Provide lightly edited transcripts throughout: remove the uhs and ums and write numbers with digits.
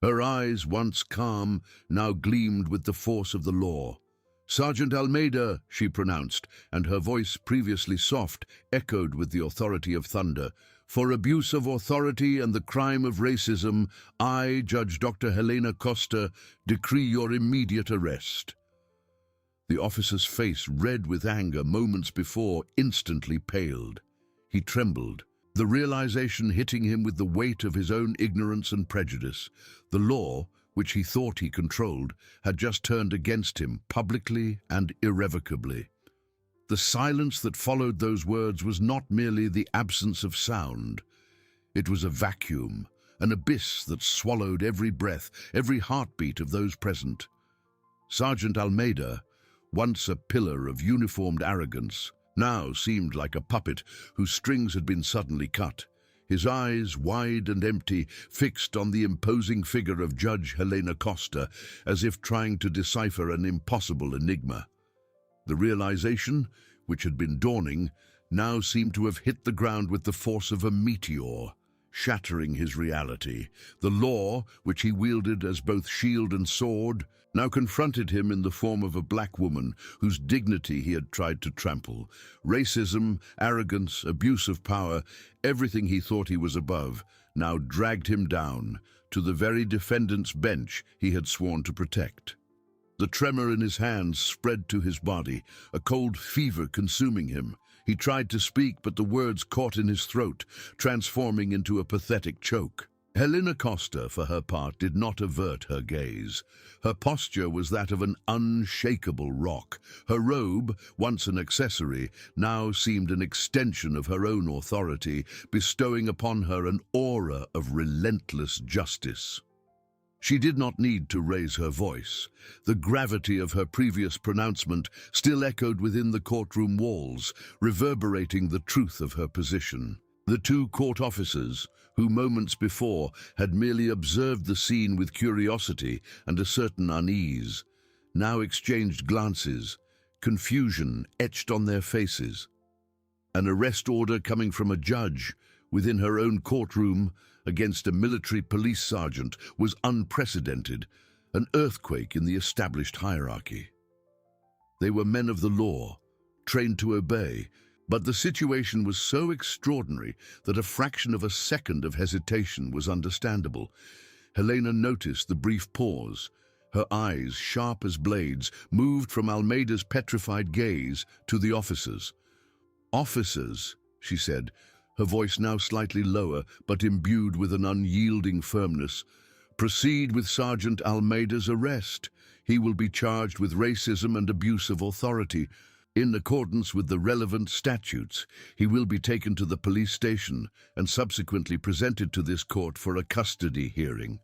Her eyes, once calm, now gleamed with the force of the law. "Sergeant Almeida," she pronounced, and her voice, previously soft, echoed with the authority of thunder. "For abuse of authority and the crime of racism, I, Judge Dr. Helena Costa, decree your immediate arrest." The officer's face, red with anger moments before, instantly paled. He trembled, the realization hitting him with the weight of his own ignorance and prejudice. The law, which he thought he controlled, had just turned against him, publicly and irrevocably. The silence that followed those words was not merely the absence of sound. It was a vacuum, an abyss that swallowed every breath, every heartbeat of those present. Sergeant Almeida, once a pillar of uniformed arrogance, now seemed like a puppet whose strings had been suddenly cut. His eyes, wide and empty, fixed on the imposing figure of Judge Helena Costa, as if trying to decipher an impossible enigma. The realization, which had been dawning, now seemed to have hit the ground with the force of a meteor, shattering his reality. The law, which he wielded as both shield and sword, now confronted him in the form of a black woman whose dignity he had tried to trample. Racism, arrogance, abuse of power, everything he thought he was above, now dragged him down to the very defendant's bench he had sworn to protect. The tremor in his hands spread to his body, a cold fever consuming him. He tried to speak, but the words caught in his throat, transforming into a pathetic choke. Helena Costa, for her part, did not avert her gaze. Her posture was that of an unshakable rock. Her robe, once an accessory, now seemed an extension of her own authority, bestowing upon her an aura of relentless justice. She did not need to raise her voice. The gravity of her previous pronouncement still echoed within the courtroom walls, reverberating the truth of her position. The two court officers, who moments before had merely observed the scene with curiosity and a certain unease, now exchanged glances, confusion etched on their faces. An arrest order coming from a judge within her own courtroom against a military police sergeant was unprecedented, an earthquake in the established hierarchy. They were men of the law, trained to obey, but the situation was so extraordinary that a fraction of a second of hesitation was understandable. Helena noticed the brief pause. Her eyes, sharp as blades, moved from Almeida's petrified gaze to the officers. "Officers," she said, her voice now slightly lower but imbued with an unyielding firmness, "proceed with Sergeant Almeida's arrest. He will be charged with racism and abuse of authority. In accordance with the relevant statutes, he will be taken to the police station and subsequently presented to this court for a custody hearing."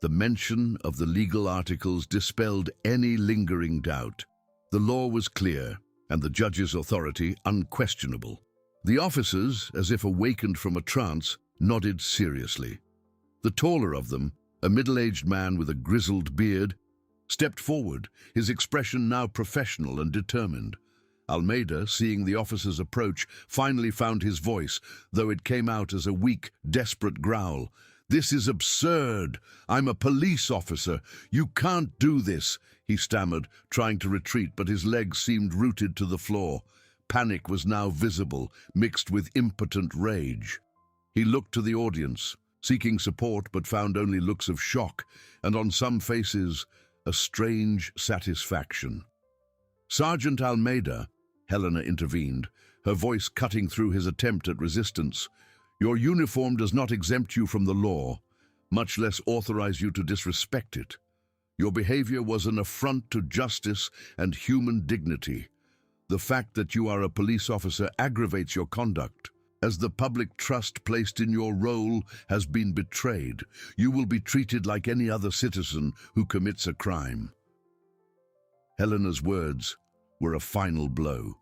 The mention of the legal articles dispelled any lingering doubt. The law was clear, and the judge's authority unquestionable. The officers, as if awakened from a trance, nodded seriously. The taller of them, a middle-aged man with a grizzled beard, stepped forward, his expression now professional and determined. Almeida, seeing the officers approach, finally found his voice, though it came out as a weak, desperate growl. "This is absurd. I'm a police officer. You can't do this," he stammered, trying to retreat, but his legs seemed rooted to the floor. Panic was now visible, mixed with impotent rage. He looked to the audience, seeking support, but found only looks of shock, and on some faces, a strange satisfaction. "Sergeant Almeida," Helena intervened, her voice cutting through his attempt at resistance, "your uniform does not exempt you from the law, much less authorize you to disrespect it. Your behavior was an affront to justice and human dignity. The fact that you are a police officer aggravates your conduct. As the public trust placed in your role has been betrayed, you will be treated like any other citizen who commits a crime." Helena's words were a final blow.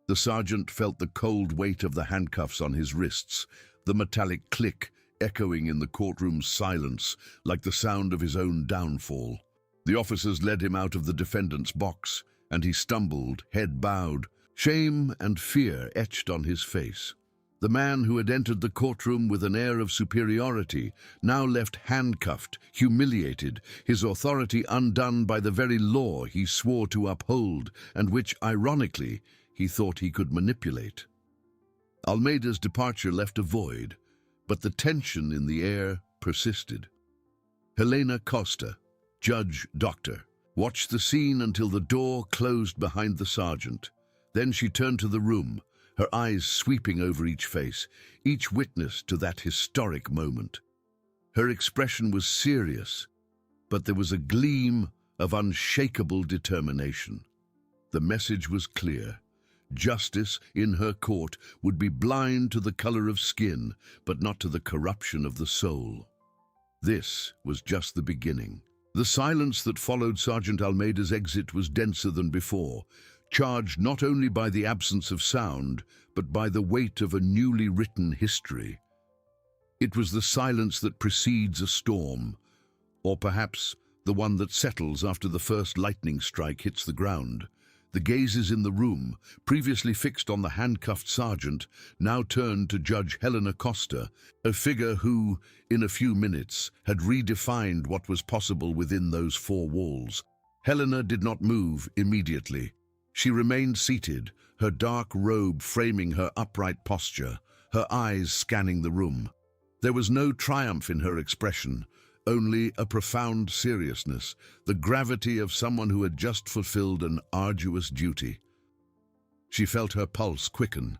The sergeant felt the cold weight of the handcuffs on his wrists, the metallic click echoing in the courtroom's silence like the sound of his own downfall. The officers led him out of the defendant's box, and he stumbled, head bowed, shame and fear etched on his face. The man who had entered the courtroom with an air of superiority, now left handcuffed, humiliated, his authority undone by the very law he swore to uphold and which, ironically, he thought he could manipulate. Almeida's departure left a void, but the tension in the air persisted. Helena Costa, judge, doctor, watched the scene until the door closed behind the sergeant. Then she turned to the room, her eyes sweeping over each face, each witness to that historic moment. Her expression was serious, but there was a gleam of unshakable determination. The message was clear. Justice in her court would be blind to the color of skin, but not to the corruption of the soul. This was just the beginning. The silence that followed Sergeant Almeida's exit was denser than before, charged not only by the absence of sound, but by the weight of a newly written history. It was the silence that precedes a storm, or perhaps the one that settles after the first lightning strike hits the ground. The gazes in the room, previously fixed on the handcuffed sergeant, now turned to Judge Helena Costa, a figure who, in a few minutes, had redefined what was possible within those four walls. Helena did not move immediately. She remained seated, her dark robe framing her upright posture, her eyes scanning the room. There was no triumph in her expression, only a profound seriousness, the gravity of someone who had just fulfilled an arduous duty. She felt her pulse quicken,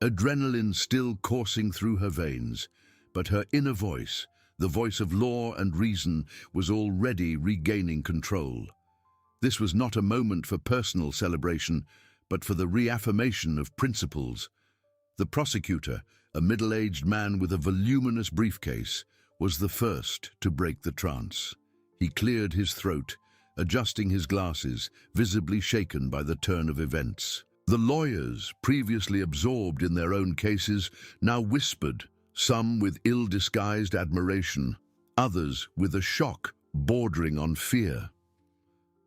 adrenaline still coursing through her veins, but her inner voice, the voice of law and reason, was already regaining control. This was not a moment for personal celebration, but for the reaffirmation of principles. The prosecutor, a middle-aged man with a voluminous briefcase, was the first to break the trance. He cleared his throat, adjusting his glasses, visibly shaken by the turn of events. The lawyers, previously absorbed in their own cases, now whispered, some with ill-disguised admiration, others with a shock bordering on fear.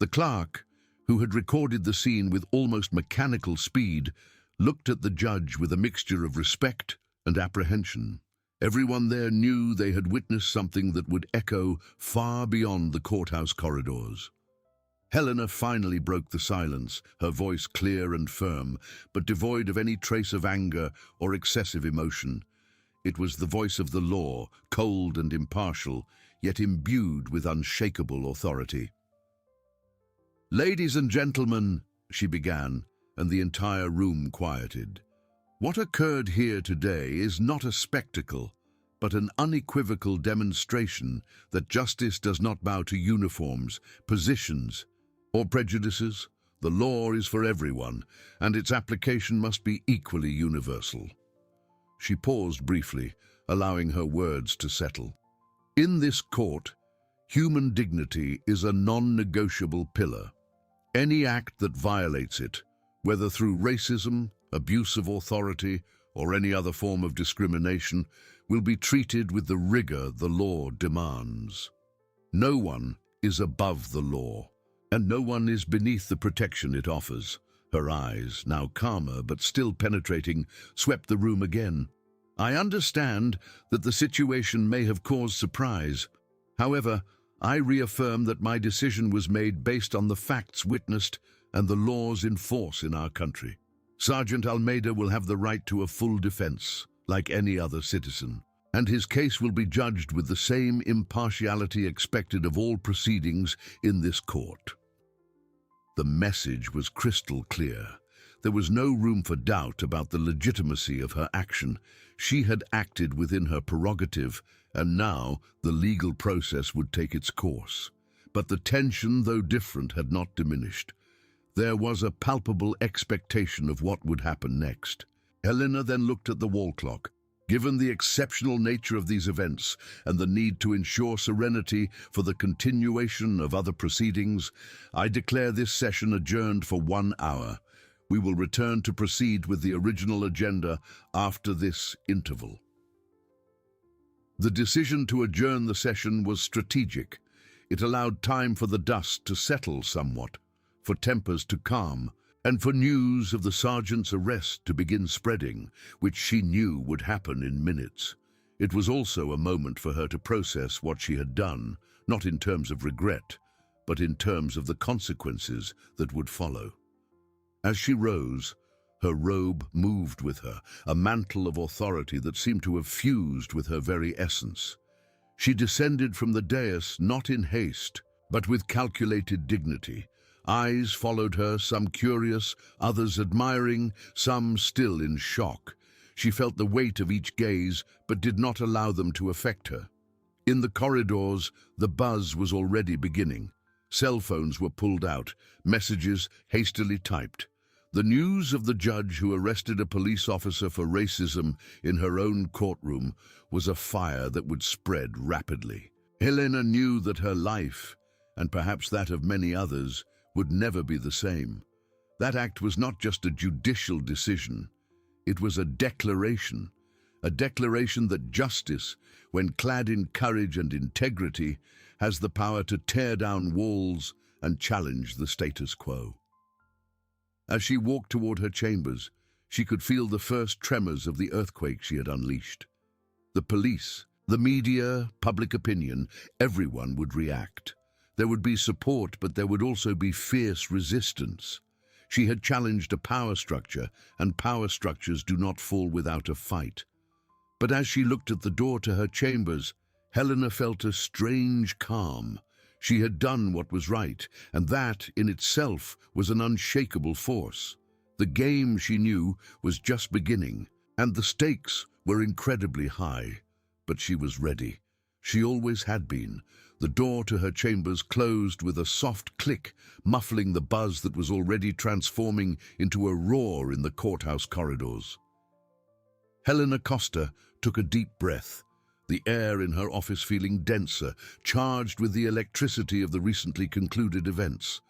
The clerk, who had recorded the scene with almost mechanical speed, looked at the judge with a mixture of respect and apprehension. Everyone there knew they had witnessed something that would echo far beyond the courthouse corridors. Helena finally broke the silence, her voice clear and firm, but devoid of any trace of anger or excessive emotion. It was the voice of the law, cold and impartial, yet imbued with unshakable authority. "Ladies and gentlemen," she began, and the entire room quieted. "What occurred here today is not a spectacle, but an unequivocal demonstration that justice does not bow to uniforms, positions, or prejudices. The law is for everyone, and its application must be equally universal." She paused briefly, allowing her words to settle. "In this court, human dignity is a non-negotiable pillar. Any act that violates it, whether through racism, abuse of authority, or any other form of discrimination, will be treated with the rigor the law demands. No one is above the law, and no one is beneath the protection it offers." Her eyes, now calmer but still penetrating, swept the room again. "I understand that the situation may have caused surprise. However, I reaffirm that my decision was made based on the facts witnessed and the laws in force in our country. Sergeant Almeida will have the right to a full defense, like any other citizen, and his case will be judged with the same impartiality expected of all proceedings in this court." The message was crystal clear. There was no room for doubt about the legitimacy of her action. She had acted within her prerogative, and now the legal process would take its course. But the tension, though different, had not diminished. There was a palpable expectation of what would happen next. Helena then looked at the wall clock. Given the exceptional nature of these events and the need to ensure serenity for the continuation of other proceedings, I declare this session adjourned for 1 hour. We will return to proceed with the original agenda after this interval. The decision to adjourn the session was strategic. It allowed time for the dust to settle somewhat, for tempers to calm, and for news of the sergeant's arrest to begin spreading, which she knew would happen in minutes. It was also a moment for her to process what she had done, not in terms of regret, but in terms of the consequences that would follow. As she rose, her robe moved with her, a mantle of authority that seemed to have fused with her very essence. She descended from the dais not in haste, but with calculated dignity. Eyes followed her, some curious, others admiring, some still in shock. She felt the weight of each gaze, but did not allow them to affect her. In the corridors, the buzz was already beginning. Cell phones were pulled out, messages hastily typed. The news of the judge who arrested a police officer for racism in her own courtroom was a fire that would spread rapidly. Helena knew that her life, and perhaps that of many others, would never be the same. That act was not just a judicial decision. It was a declaration that justice, when clad in courage and integrity, has the power to tear down walls and challenge the status quo. As she walked toward her chambers, she could feel the first tremors of the earthquake she had unleashed. The police, the media, public opinion, everyone would react. There would be support, but there would also be fierce resistance. She had challenged a power structure, and power structures do not fall without a fight. But as she looked at the door to her chambers, Helena felt a strange calm. She had done what was right, and that, in itself, was an unshakable force. The game, she knew, was just beginning, and the stakes were incredibly high. But she was ready. She always had been. The door to her chambers closed with a soft click, muffling the buzz that was already transforming into a roar in the courthouse corridors. Helena Costa took a deep breath, the air in her office feeling denser, charged with the electricity of the recently concluded events.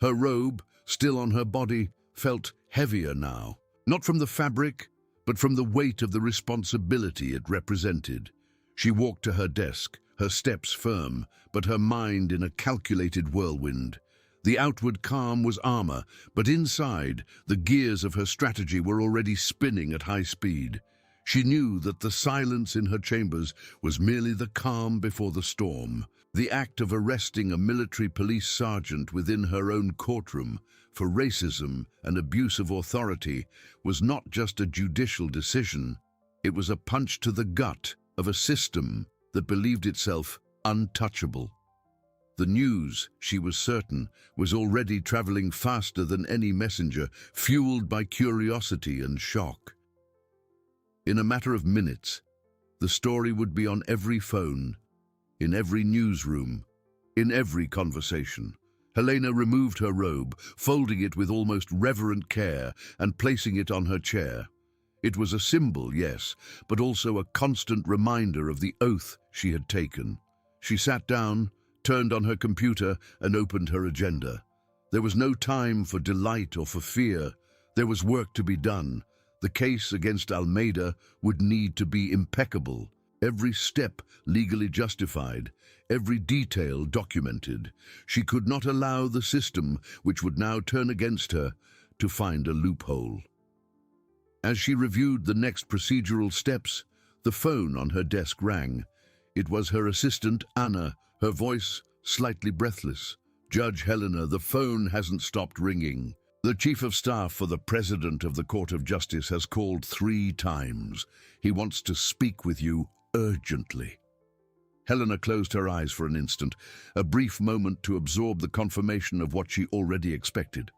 Her robe, still on her body, felt heavier now, not from the fabric, but from the weight of the responsibility it represented. She walked to her desk, her steps firm, but her mind in a calculated whirlwind. The outward calm was armor, but inside, the gears of her strategy were already spinning at high speed. She knew that the silence in her chambers was merely the calm before the storm. The act of arresting a military police sergeant within her own courtroom for racism and abuse of authority was not just a judicial decision. It was a punch to the gut of a system that believed itself untouchable. The news, she was certain, was already traveling faster than any messenger, fueled by curiosity and shock. In a matter of minutes, the story would be on every phone, in every newsroom, in every conversation. Helena removed her robe, folding it with almost reverent care and placing it on her chair. It was a symbol, yes, but also a constant reminder of the oath she had taken. She sat down, turned on her computer, and opened her agenda. There was no time for delight or for fear. There was work to be done. The case against Almeida would need to be impeccable, every step legally justified, every detail documented. She could not allow the system, which would now turn against her, to find a loophole. As she reviewed the next procedural steps, the phone on her desk rang. It was her assistant, Anna, her voice slightly breathless. "Judge Helena, the phone hasn't stopped ringing. The Chief of Staff for the President of the Court of Justice has called 3 times. He wants to speak with you urgently." Helena closed her eyes for an instant, a brief moment to absorb the confirmation of what she already expected.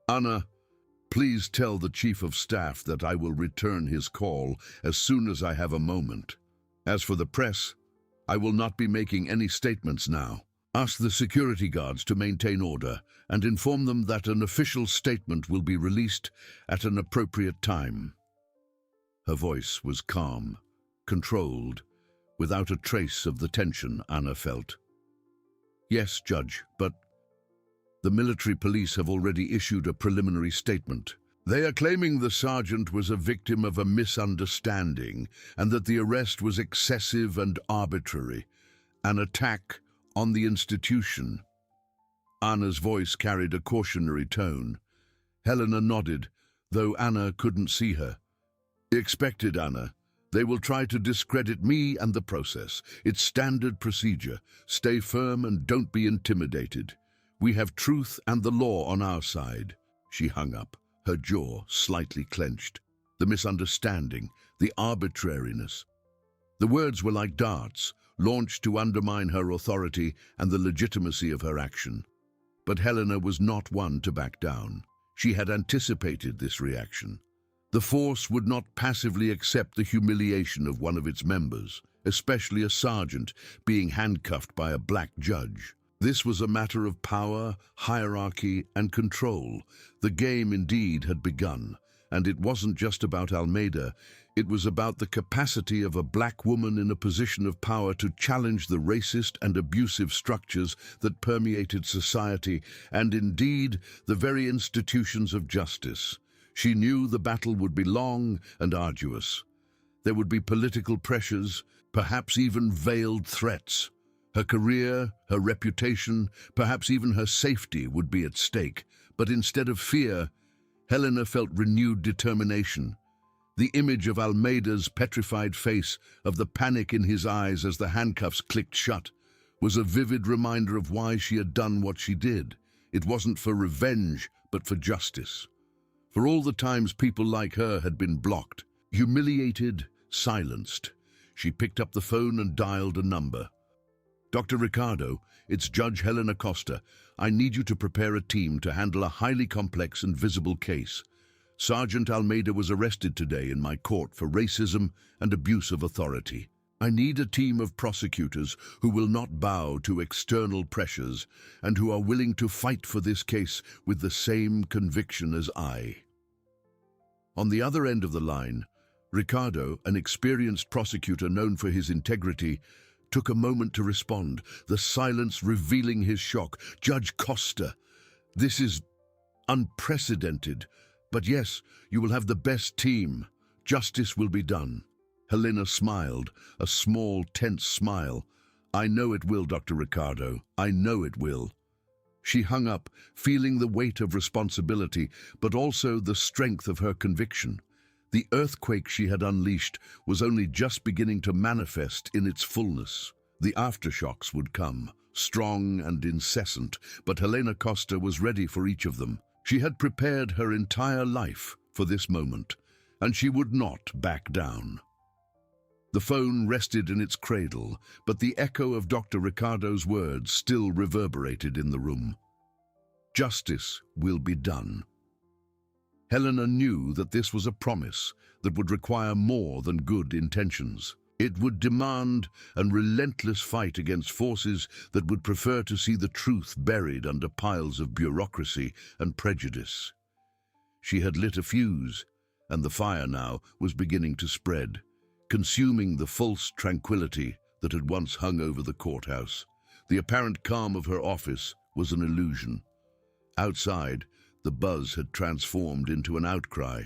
"Anna, please tell the Chief of Staff that I will return his call as soon as I have a moment. As for the press, I will not be making any statements now. Ask the security guards to maintain order and inform them that an official statement will be released at an appropriate time." Her voice was calm, controlled, without a trace of the tension Anna felt. "Yes, Judge, but the military police have already issued a preliminary statement. They are claiming the sergeant was a victim of a misunderstanding and that the arrest was excessive and arbitrary, an attack on the institution." Anna's voice carried a cautionary tone. Helena nodded, though Anna couldn't see her. Expected, Anna. They will try to discredit me and the process. It's standard procedure. Stay firm and don't be intimidated. We have truth and the law on our side. She hung up, her jaw slightly clenched. The misunderstanding, the arbitrariness. The words were like darts, launched to undermine her authority and the legitimacy of her action. But Helena was not one to back down. She had anticipated this reaction. The force would not passively accept the humiliation of one of its members, especially a sergeant being handcuffed by a black judge. This was a matter of power, hierarchy, and control. The game indeed had begun, and it wasn't just about Almeida. It was about the capacity of a black woman in a position of power to challenge the racist and abusive structures that permeated society and indeed the very institutions of justice. She knew the battle would be long and arduous. There would be political pressures, perhaps even veiled threats. Her career, her reputation, perhaps even her safety would be at stake. But instead of fear, Helena felt renewed determination. The image of Almeida's petrified face, of the panic in his eyes as the handcuffs clicked shut, was a vivid reminder of why she had done what she did. It wasn't for revenge, but for justice. For all the times people like her had been blocked, humiliated, silenced, she picked up the phone and dialed a number. Dr. Ricardo, it's Judge Helena Costa. I need you to prepare a team to handle a highly complex and visible case. Sergeant Almeida was arrested today in my court for racism and abuse of authority. I need a team of prosecutors who will not bow to external pressures and who are willing to fight for this case with the same conviction as I. On the other end of the line, Ricardo, an experienced prosecutor known for his integrity, took a moment to respond, the silence revealing his shock. Judge Costa, this is unprecedented, but yes, you will have the best team. Justice will be done. Helena smiled, a small, tense smile. I know it will, Dr. Ricardo. I know it will. She hung up, feeling the weight of responsibility, but also the strength of her conviction. The earthquake she had unleashed was only just beginning to manifest in its fullness. The aftershocks would come, strong and incessant, but Helena Costa was ready for each of them. She had prepared her entire life for this moment, and she would not back down. The phone rested in its cradle, but the echo of Dr. Ricardo's words still reverberated in the room. Justice will be done. Helena knew that this was a promise that would require more than good intentions. It would demand a relentless fight against forces that would prefer to see the truth buried under piles of bureaucracy and prejudice. She had lit a fuse, and the fire now was beginning to spread, consuming the false tranquility that had once hung over the courthouse. The apparent calm of her office was an illusion. Outside, the buzz had transformed into an outcry.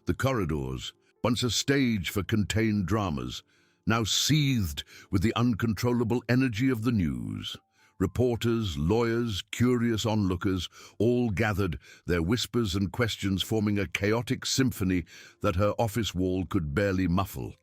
The corridors, once a stage for contained dramas, now seethed with the uncontrollable energy of the news. Reporters, lawyers, curious onlookers, all gathered, their whispers and questions forming a chaotic symphony that her office wall could barely muffle.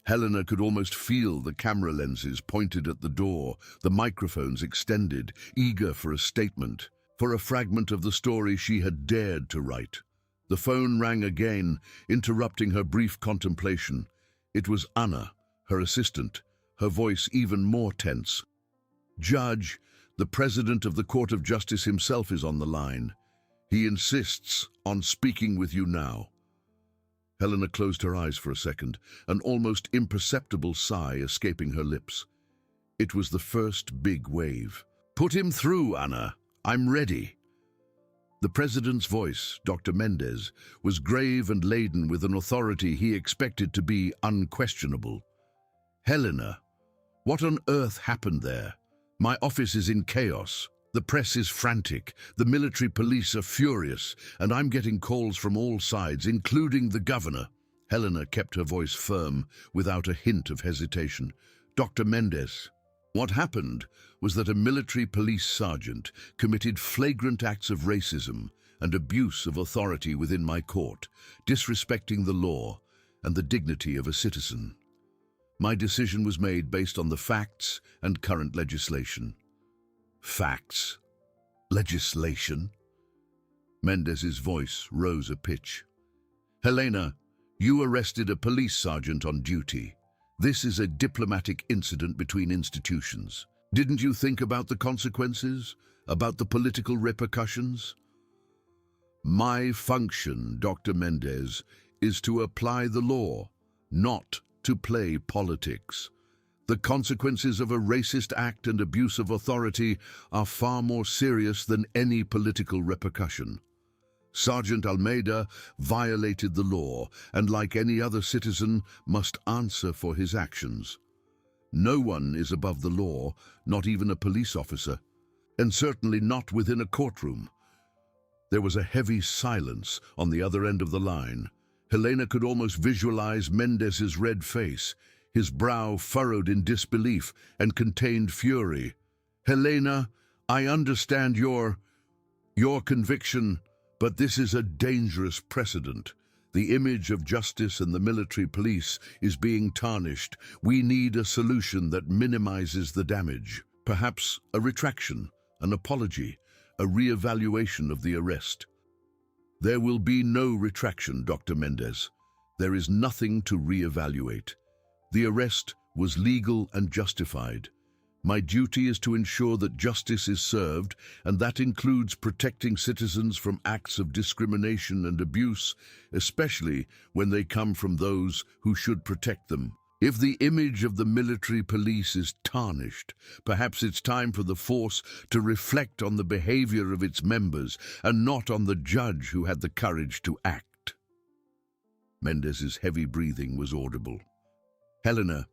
Helena could almost feel the camera lenses pointed at the door, the microphones extended, eager for a statement, for a fragment of the story she had dared to write. The phone rang again, interrupting her brief contemplation. It was Anna, her assistant, her voice even more tense. Judge, the president of the Court of Justice himself is on the line. He insists on speaking with you now. Helena closed her eyes for a second, an almost imperceptible sigh escaping her lips. It was the first big wave. Put him through, Anna. I'm ready. The president's voice, Dr. Mendez, was grave and laden with an authority he expected to be unquestionable. Helena, what on earth happened there? My office is in chaos. The press is frantic, the military police are furious, and I'm getting calls from all sides, including the governor. Helena kept her voice firm, without a hint of hesitation. Dr. Mendez, what happened was that a military police sergeant committed flagrant acts of racism and abuse of authority within my court, disrespecting the law and the dignity of a citizen. My decision was made based on the facts and current legislation. Facts? Legislation? Mendez's voice rose a pitch. Helena, you arrested a police sergeant on duty. This is a diplomatic incident between institutions. Didn't you think about the consequences? About the political repercussions? My function, Dr. Mendez, is to apply the law, not to play politics. The consequences of a racist act and abuse of authority are far more serious than any political repercussion. Sergeant Almeida violated the law and, like any other citizen, must answer for his actions. No one is above the law, not even a police officer, and certainly not within a courtroom. There was a heavy silence on the other end of the line. Helena could almost visualize Mendez's red face, his brow furrowed in disbelief and contained fury. Helena, I understand your conviction, but this is a dangerous precedent. The image of justice and the military police is being tarnished. We need a solution that minimizes the damage. Perhaps a retraction, an apology, a re-evaluation of the arrest. There will be no retraction, Dr. Mendez. There is nothing to re-evaluate. The arrest was legal and justified. My duty is to ensure that justice is served, and that includes protecting citizens from acts of discrimination and abuse, especially when they come from those who should protect them. If the image of the military police is tarnished, perhaps it's time for the force to reflect on the behavior of its members and not on the judge who had the courage to act. Mendez's heavy breathing was audible. Helena,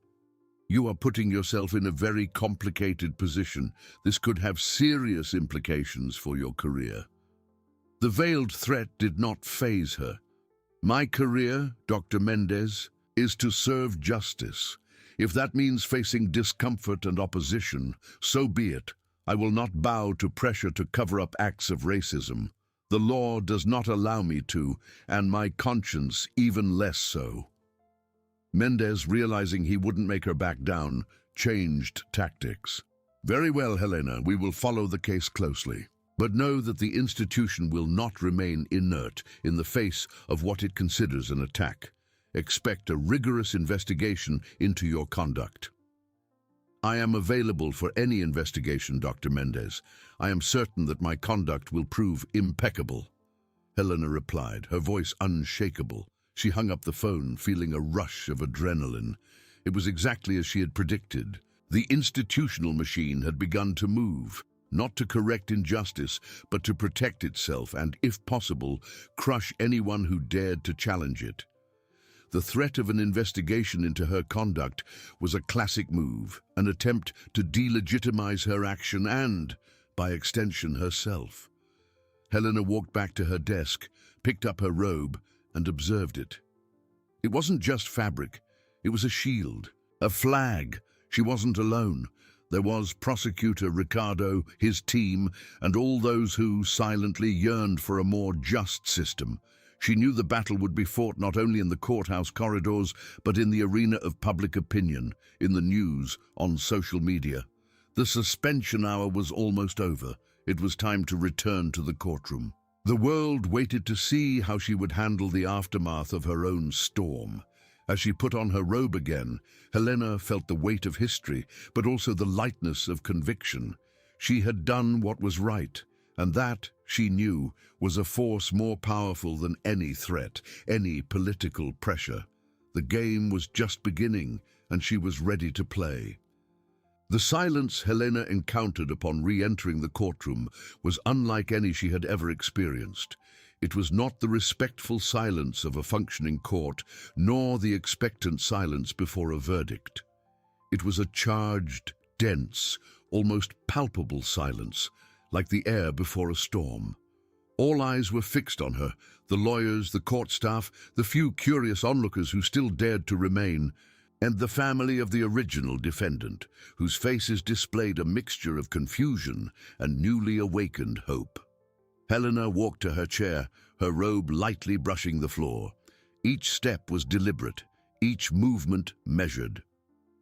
you are putting yourself in a very complicated position. This could have serious implications for your career. The veiled threat did not faze her. My career, Dr. Mendez, is to serve justice. If that means facing discomfort and opposition, so be it. I will not bow to pressure to cover up acts of racism. The law does not allow me to, and my conscience even less so. Mendez, realizing he wouldn't make her back down, changed tactics. Very well, Helena, we will follow the case closely. But know that the institution will not remain inert in the face of what it considers an attack. Expect a rigorous investigation into your conduct. I am available for any investigation, Dr. Mendez. I am certain that my conduct will prove impeccable. Helena replied, her voice unshakable. She hung up the phone, feeling a rush of adrenaline. It was exactly as she had predicted. The institutional machine had begun to move, not to correct injustice, but to protect itself and, if possible, crush anyone who dared to challenge it. The threat of an investigation into her conduct was a classic move, an attempt to delegitimize her action and, by extension, herself. Helena walked back to her desk, picked up her robe, and observed it. It wasn't just fabric, it was a shield, a flag. She wasn't alone. There was Prosecutor Ricardo, his team, and all those who silently yearned for a more just system. She knew the battle would be fought not only in the courthouse corridors, but in the arena of public opinion, in the news, on social media. The suspension hour was almost over. It was time to return to the courtroom. The world waited to see how she would handle the aftermath of her own storm. As she put on her robe again, Helena felt the weight of history, but also the lightness of conviction. She had done what was right, and that, she knew, was a force more powerful than any threat, any political pressure. The game was just beginning, and she was ready to play. The silence Helena encountered upon re-entering the courtroom was unlike any she had ever experienced. It was not the respectful silence of a functioning court, nor the expectant silence before a verdict. It was a charged, dense, almost palpable silence, like the air before a storm. All eyes were fixed on her, the lawyers, the court staff, the few curious onlookers who still dared to remain, and the family of the original defendant, whose faces displayed a mixture of confusion and newly awakened hope. Helena walked to her chair, her robe lightly brushing the floor. Each step was deliberate, each movement measured.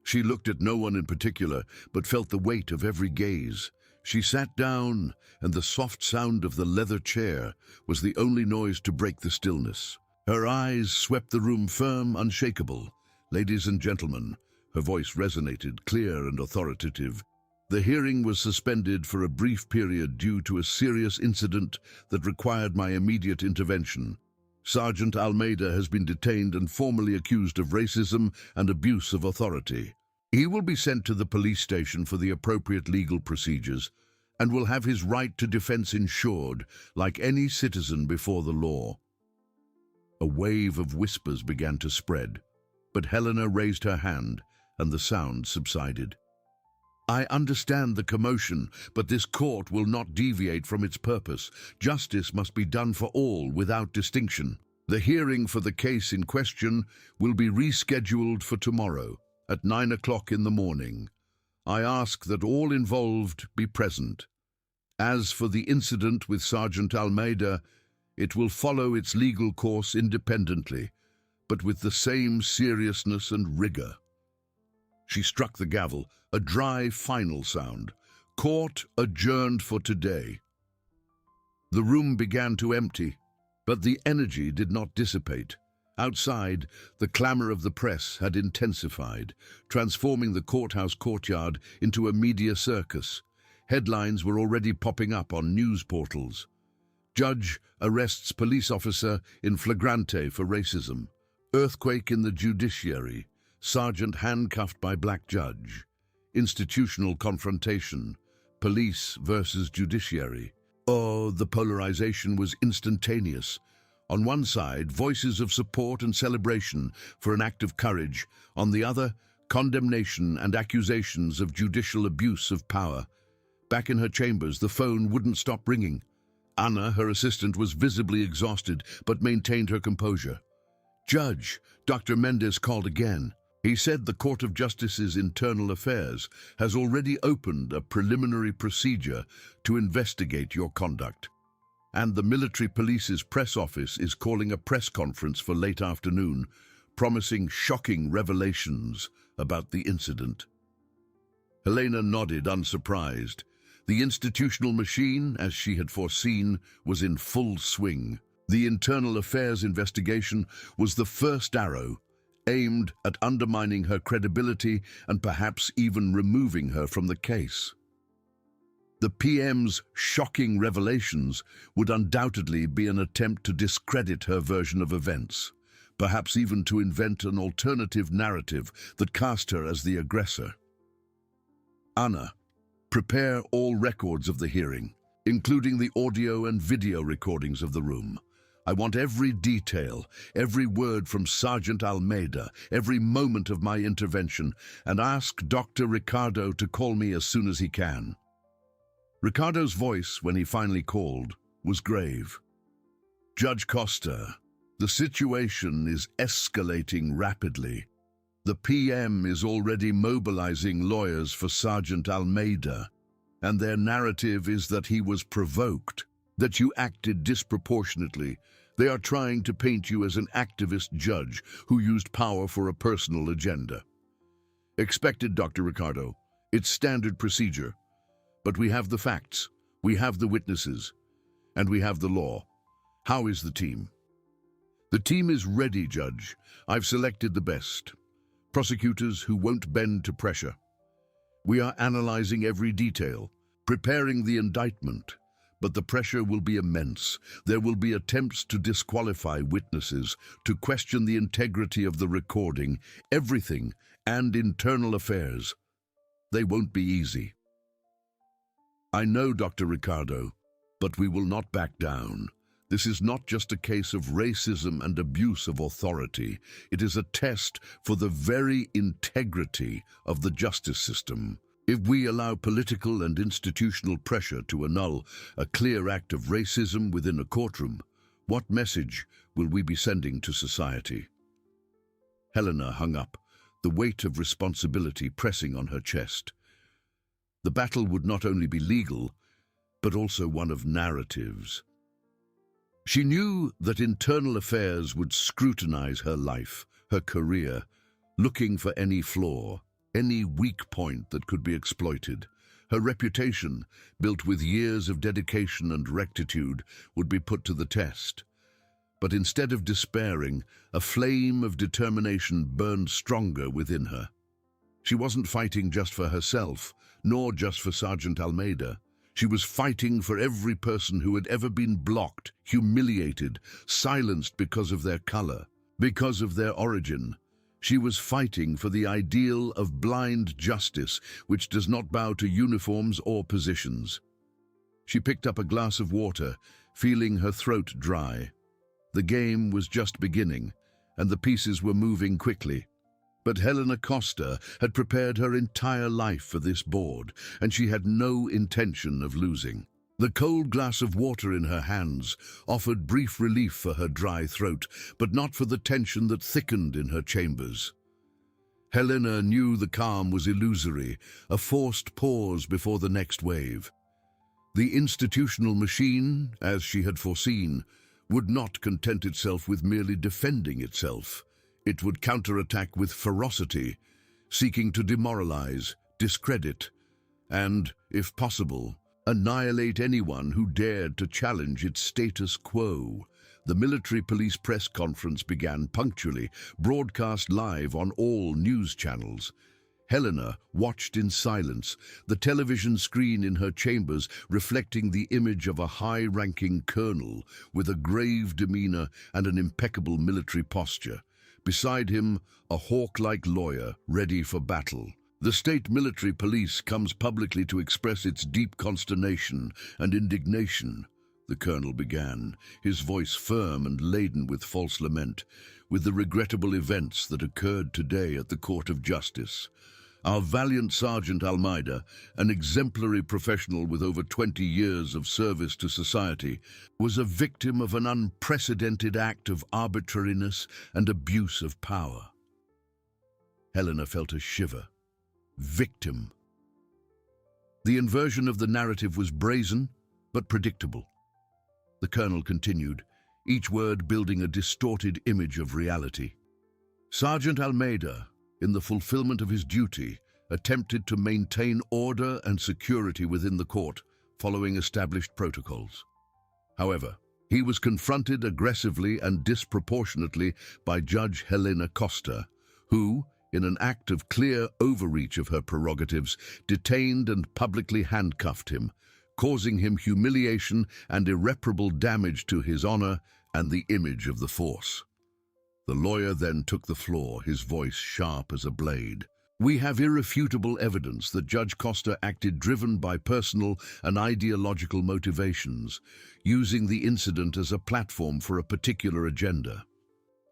She looked at no one in particular, but felt the weight of every gaze. She sat down, and the soft sound of the leather chair was the only noise to break the stillness. Her eyes swept the room firm, unshakable. "Ladies and gentlemen," her voice resonated, clear and authoritative. "The hearing was suspended for a brief period due to a serious incident that required my immediate intervention. Sergeant Almeida has been detained and formally accused of racism and abuse of authority. He will be sent to the police station for the appropriate legal procedures and will have his right to defense ensured, like any citizen before the law." A wave of whispers began to spread, but Helena raised her hand and the sound subsided. "I understand the commotion, but this court will not deviate from its purpose. Justice must be done for all without distinction. The hearing for the case in question will be rescheduled for tomorrow at 9 o'clock in the morning. I ask that all involved be present. As for the incident with Sergeant Almeida, it will follow its legal course independently, but with the same seriousness and rigor." She struck the gavel, a dry, final sound. "Court adjourned for today." The room began to empty, but the energy did not dissipate. Outside, the clamor of the press had intensified, transforming the courthouse courtyard into a media circus. Headlines were already popping up on news portals. "Judge arrests police officer in flagrante for racism." "Earthquake in the judiciary." "Sergeant handcuffed by black judge." "Institutional confrontation." Police versus judiciary. Oh, the polarization was instantaneous. On one side, voices of support and celebration for an act of courage. On the other, condemnation and accusations of judicial abuse of power. Back in her chambers, the phone wouldn't stop ringing. Anna, her assistant, was visibly exhausted, but maintained her composure. "Judge, Dr. Mendez called again. He said the Court of Justice's Internal Affairs has already opened a preliminary procedure to investigate your conduct. And the military police's press office is calling a press conference for late afternoon, promising shocking revelations about the incident." Helena nodded, unsurprised. The institutional machine, as she had foreseen, was in full swing. The Internal Affairs investigation was the first arrow, aimed at undermining her credibility and perhaps even removing her from the case. The PM's shocking revelations would undoubtedly be an attempt to discredit her version of events, perhaps even to invent an alternative narrative that cast her as the aggressor. "Anna, prepare all records of the hearing, including the audio and video recordings of the room. I want every detail, every word from Sergeant Almeida, every moment of my intervention, and ask Dr. Ricardo to call me as soon as he can." Ricardo's voice, when he finally called, was grave. "Judge Costa, the situation is escalating rapidly. The PM is already mobilizing lawyers for Sergeant Almeida, and their narrative is that he was provoked, that you acted disproportionately. They are trying to paint you as an activist judge who used power for a personal agenda. Expected, Dr. Ricardo. It's standard procedure. But we have the facts, we have the witnesses, and we have the law. How is the team?" "The team is ready, Judge. I've selected the best. Prosecutors who won't bend to pressure. We are analyzing every detail, preparing the indictment. But the pressure will be immense. There will be attempts to disqualify witnesses, to question the integrity of the recording, everything, and internal affairs. They won't be easy." "I know, Dr. Ricardo, but we will not back down. This is not just a case of racism and abuse of authority. It is a test for the very integrity of the justice system. If we allow political and institutional pressure to annul a clear act of racism within a courtroom, what message will we be sending to society?" Helena hung up, the weight of responsibility pressing on her chest. The battle would not only be legal, but also one of narratives. She knew that internal affairs would scrutinize her life, her career, looking for any flaw, any weak point that could be exploited. Her reputation, built with years of dedication and rectitude, would be put to the test. But instead of despairing, a flame of determination burned stronger within her. She wasn't fighting just for herself, nor just for Sergeant Almeida. She was fighting for every person who had ever been blocked, humiliated, silenced because of their color, because of their origin. She was fighting for the ideal of blind justice, which does not bow to uniforms or positions. She picked up a glass of water, feeling her throat dry. The game was just beginning, and the pieces were moving quickly. But Helena Costa had prepared her entire life for this board, and she had no intention of losing. The cold glass of water in her hands offered brief relief for her dry throat, but not for the tension that thickened in her chambers. Helena knew the calm was illusory, a forced pause before the next wave. The institutional machine, as she had foreseen, would not content itself with merely defending itself. It would counterattack with ferocity, seeking to demoralize, discredit, and, if possible, annihilate anyone who dared to challenge its status quo. The military police press conference began punctually, broadcast live on all news channels. Helena watched in silence, the television screen in her chambers reflecting the image of a high-ranking colonel with a grave demeanor and an impeccable military posture. Beside him, a hawk-like lawyer ready for battle. The state military police comes publicly to express its deep consternation and indignation, the colonel began, his voice firm and laden with false lament, with the regrettable events that occurred today at the Court of Justice. Our valiant Sergeant Almeida, an exemplary professional with over 20 years of service to society, was a victim of an unprecedented act of arbitrariness and abuse of power. Helena felt a shiver. Victim. The inversion of the narrative was brazen, but predictable. The colonel continued, each word building a distorted image of reality. Sergeant Almeida, in the fulfillment of his duty, attempted to maintain order and security within the court, following established protocols. However, he was confronted aggressively and disproportionately by Judge Helena Costa, who, in an act of clear overreach of her prerogatives, detained and publicly handcuffed him, causing him humiliation and irreparable damage to his honor and the image of the force. The lawyer then took the floor, his voice sharp as a blade. We have irrefutable evidence that Judge Costa acted driven by personal and ideological motivations, using the incident as a platform for a particular agenda.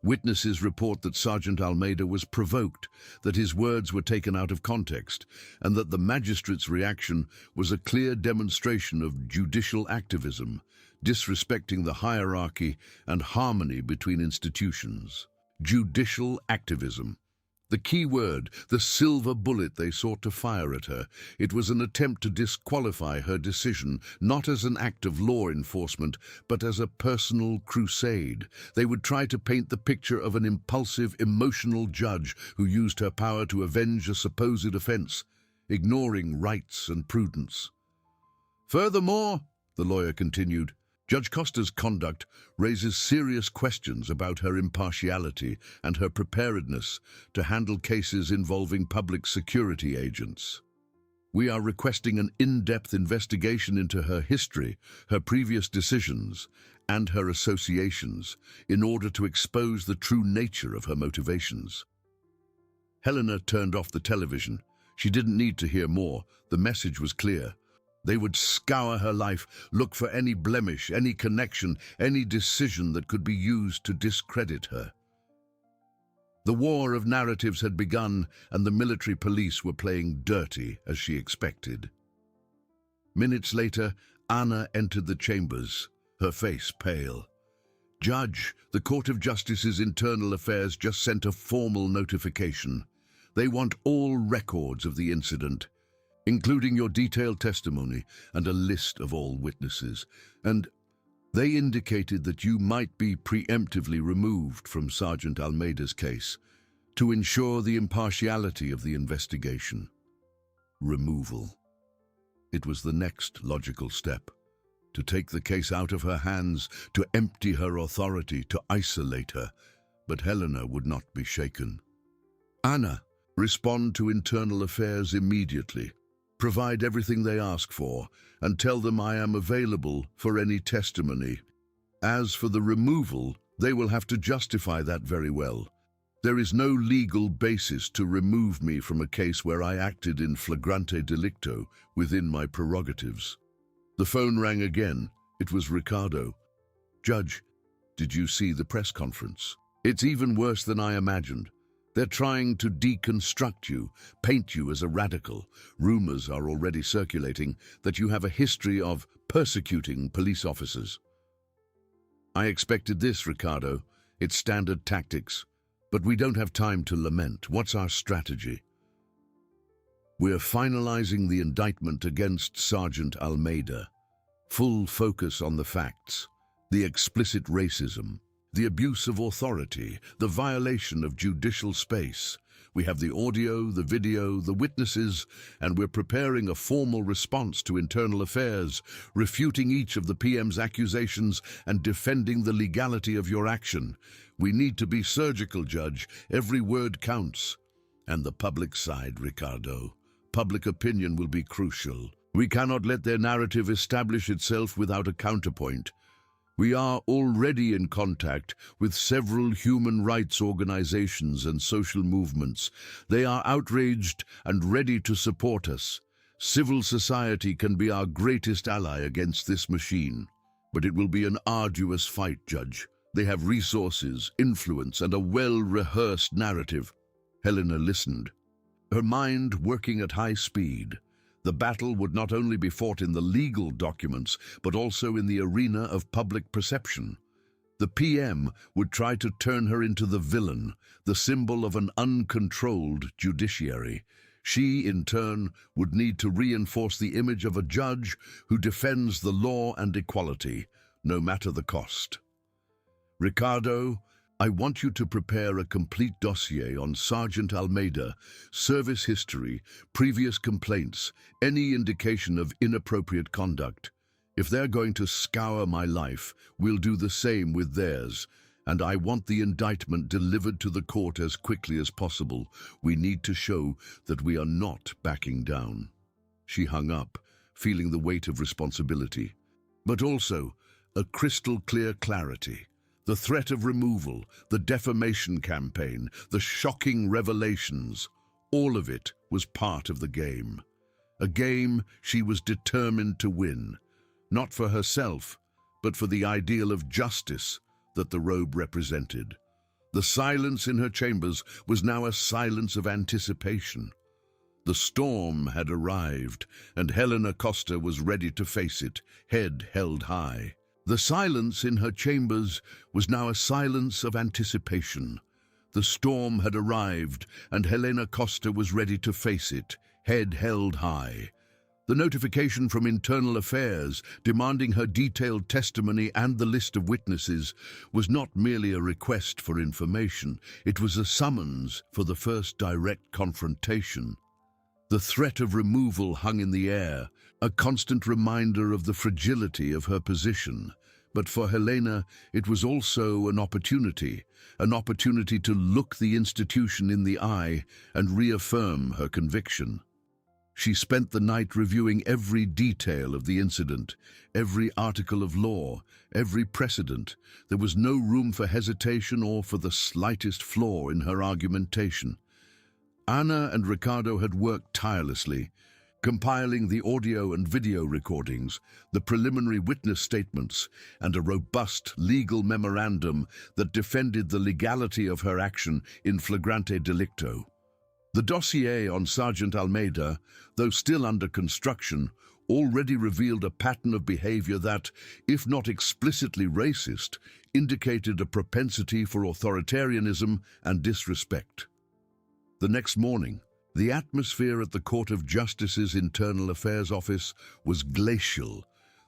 Witnesses report that Sergeant Almeida was provoked, that his words were taken out of context, and that the magistrate's reaction was a clear demonstration of judicial activism, disrespecting the hierarchy and harmony between institutions. Judicial activism. The key word, the silver bullet they sought to fire at her. It was an attempt to disqualify her decision, not as an act of law enforcement, but as a personal crusade. They would try to paint the picture of an impulsive, emotional judge who used her power to avenge a supposed offense, ignoring rights and prudence. Furthermore, the lawyer continued, Judge Costa's conduct raises serious questions about her impartiality and her preparedness to handle cases involving public security agents. We are requesting an in-depth investigation into her history, her previous decisions, and her associations in order to expose the true nature of her motivations. Helena turned off the television. She didn't need to hear more. The message was clear. They would scour her life, look for any blemish, any connection, any decision that could be used to discredit her. The war of narratives had begun, and the military police were playing dirty, as she expected. Minutes later, Anna entered the chambers, her face pale. Judge, the Court of Justice's Internal Affairs just sent a formal notification. They want all records of the incident, including your detailed testimony and a list of all witnesses. And They indicated that you might be preemptively removed from Sergeant Almeida's case to ensure the impartiality of the investigation. Removal. It was the next logical step. To take the case out of her hands, to empty her authority, to isolate her. But Helena would not be shaken. Anna, respond to internal affairs immediately. Provide everything they ask for, and tell them I am available for any testimony. As for the removal, they will have to justify that very well. There is no legal basis to remove me from a case where I acted in flagrante delicto within my prerogatives. The phone rang again. It was Ricardo. Judge, did you see the press conference? It's even worse than I imagined. They're trying to deconstruct you, paint you as a radical. Rumors are already circulating that you have a history of persecuting police officers. I expected this, Ricardo. It's standard tactics. But we don't have time to lament. What's our strategy? We're finalizing the indictment against Sergeant Almeida. Full focus on the facts, the explicit racism, the abuse of authority, the violation of judicial space. We have the audio, the video, the witnesses, and we're preparing a formal response to Internal Affairs, refuting each of the PM's accusations and defending the legality of your action. We need to be surgical, Judge. Every word counts. And the public side, Ricardo. Public opinion will be crucial. We cannot let their narrative establish itself without a counterpoint. We are already in contact with several human rights organizations and social movements. They are outraged and ready to support us. Civil society can be our greatest ally against this machine. But it will be an arduous fight, Judge. They have resources, influence, and a well-rehearsed narrative. Helena listened, her mind working at high speed. The battle would not only be fought in the legal documents, but also in the arena of public perception. The PM would try to turn her into the villain, the symbol of an uncontrolled judiciary. She, in turn, would need to reinforce the image of a judge who defends the law and equality, no matter the cost. Ricardo, I want you to prepare a complete dossier on Sergeant Almeida, service history, previous complaints, any indication of inappropriate conduct. If they're going to scour my life, we'll do the same with theirs, and I want the indictment delivered to the court as quickly as possible. We need to show that we are not backing down. She hung up, feeling the weight of responsibility, but also a crystal-clear clarity. The threat of removal, the defamation campaign, the shocking revelations, all of it was part of the game. A game she was determined to win, not for herself, but for the ideal of justice that the robe represented. The silence in her chambers was now a silence of anticipation. The storm had arrived, and Helena Costa was ready to face it, head held high. The silence in her chambers was now a silence of anticipation. The storm had arrived, and Helena Costa was ready to face it, head held high. The notification from Internal Affairs demanding her detailed testimony and the list of witnesses was not merely a request for information, it was a summons for the first direct confrontation. The threat of removal hung in the air, a constant reminder of the fragility of her position. But for Helena, it was also an opportunity to look the institution in the eye and reaffirm her conviction. She spent the night reviewing every detail of the incident, every article of law, every precedent. There was no room for hesitation or for the slightest flaw in her argumentation. Anna and Ricardo had worked tirelessly, compiling the audio and video recordings, the preliminary witness statements, and a robust legal memorandum that defended the legality of her action in flagrante delicto. The dossier on Sergeant Almeida, though still under construction, already revealed a pattern of behavior that, if not explicitly racist, indicated a propensity for authoritarianism and disrespect. The next morning, the atmosphere at the Court of Justice's Internal Affairs Office was glacial.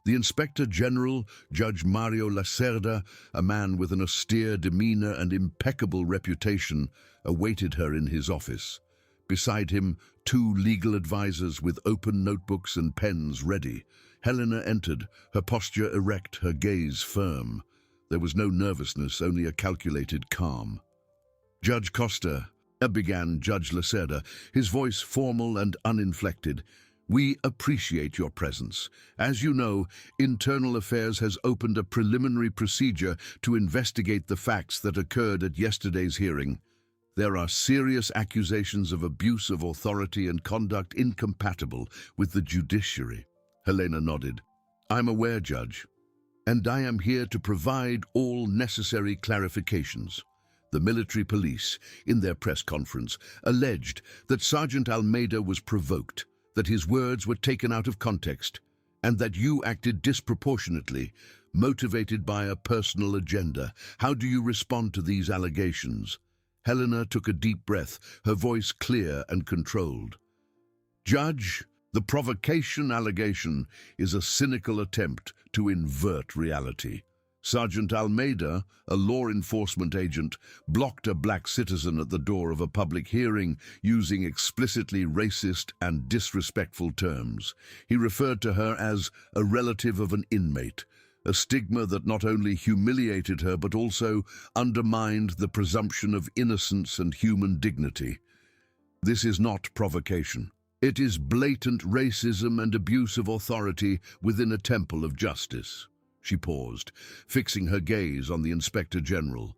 The Inspector General, Judge Mario Lacerda, a man with an austere demeanor and impeccable reputation, awaited her in his office. Beside him, two legal advisors with open notebooks and pens ready. Helena entered, her posture erect, her gaze firm. There was no nervousness, only a calculated calm. "Judge Costa," began Judge Lacerda, his voice formal and uninflected, "we appreciate your presence. As you know, Internal Affairs has opened a preliminary procedure to investigate the facts that occurred at yesterday's hearing. There are serious accusations of abuse of authority and conduct incompatible with the judiciary." Helena nodded. "I'm aware, Judge, and I am here to provide all necessary clarifications." The military police, in their press conference, alleged that Sergeant Almeida was provoked, that his words were taken out of context, and that you acted disproportionately, motivated by a personal agenda. How do you respond to these allegations? Helena took a deep breath, her voice clear and controlled. "Judge, the provocation allegation is a cynical attempt to invert reality. Sergeant Almeida, a law enforcement agent, blocked a black citizen at the door of a public hearing using explicitly racist and disrespectful terms. He referred to her as a relative of an inmate, a stigma that not only humiliated her but also undermined the presumption of innocence and human dignity. This is not provocation. It is blatant racism and abuse of authority within a temple of justice." She paused, fixing her gaze on the Inspector General.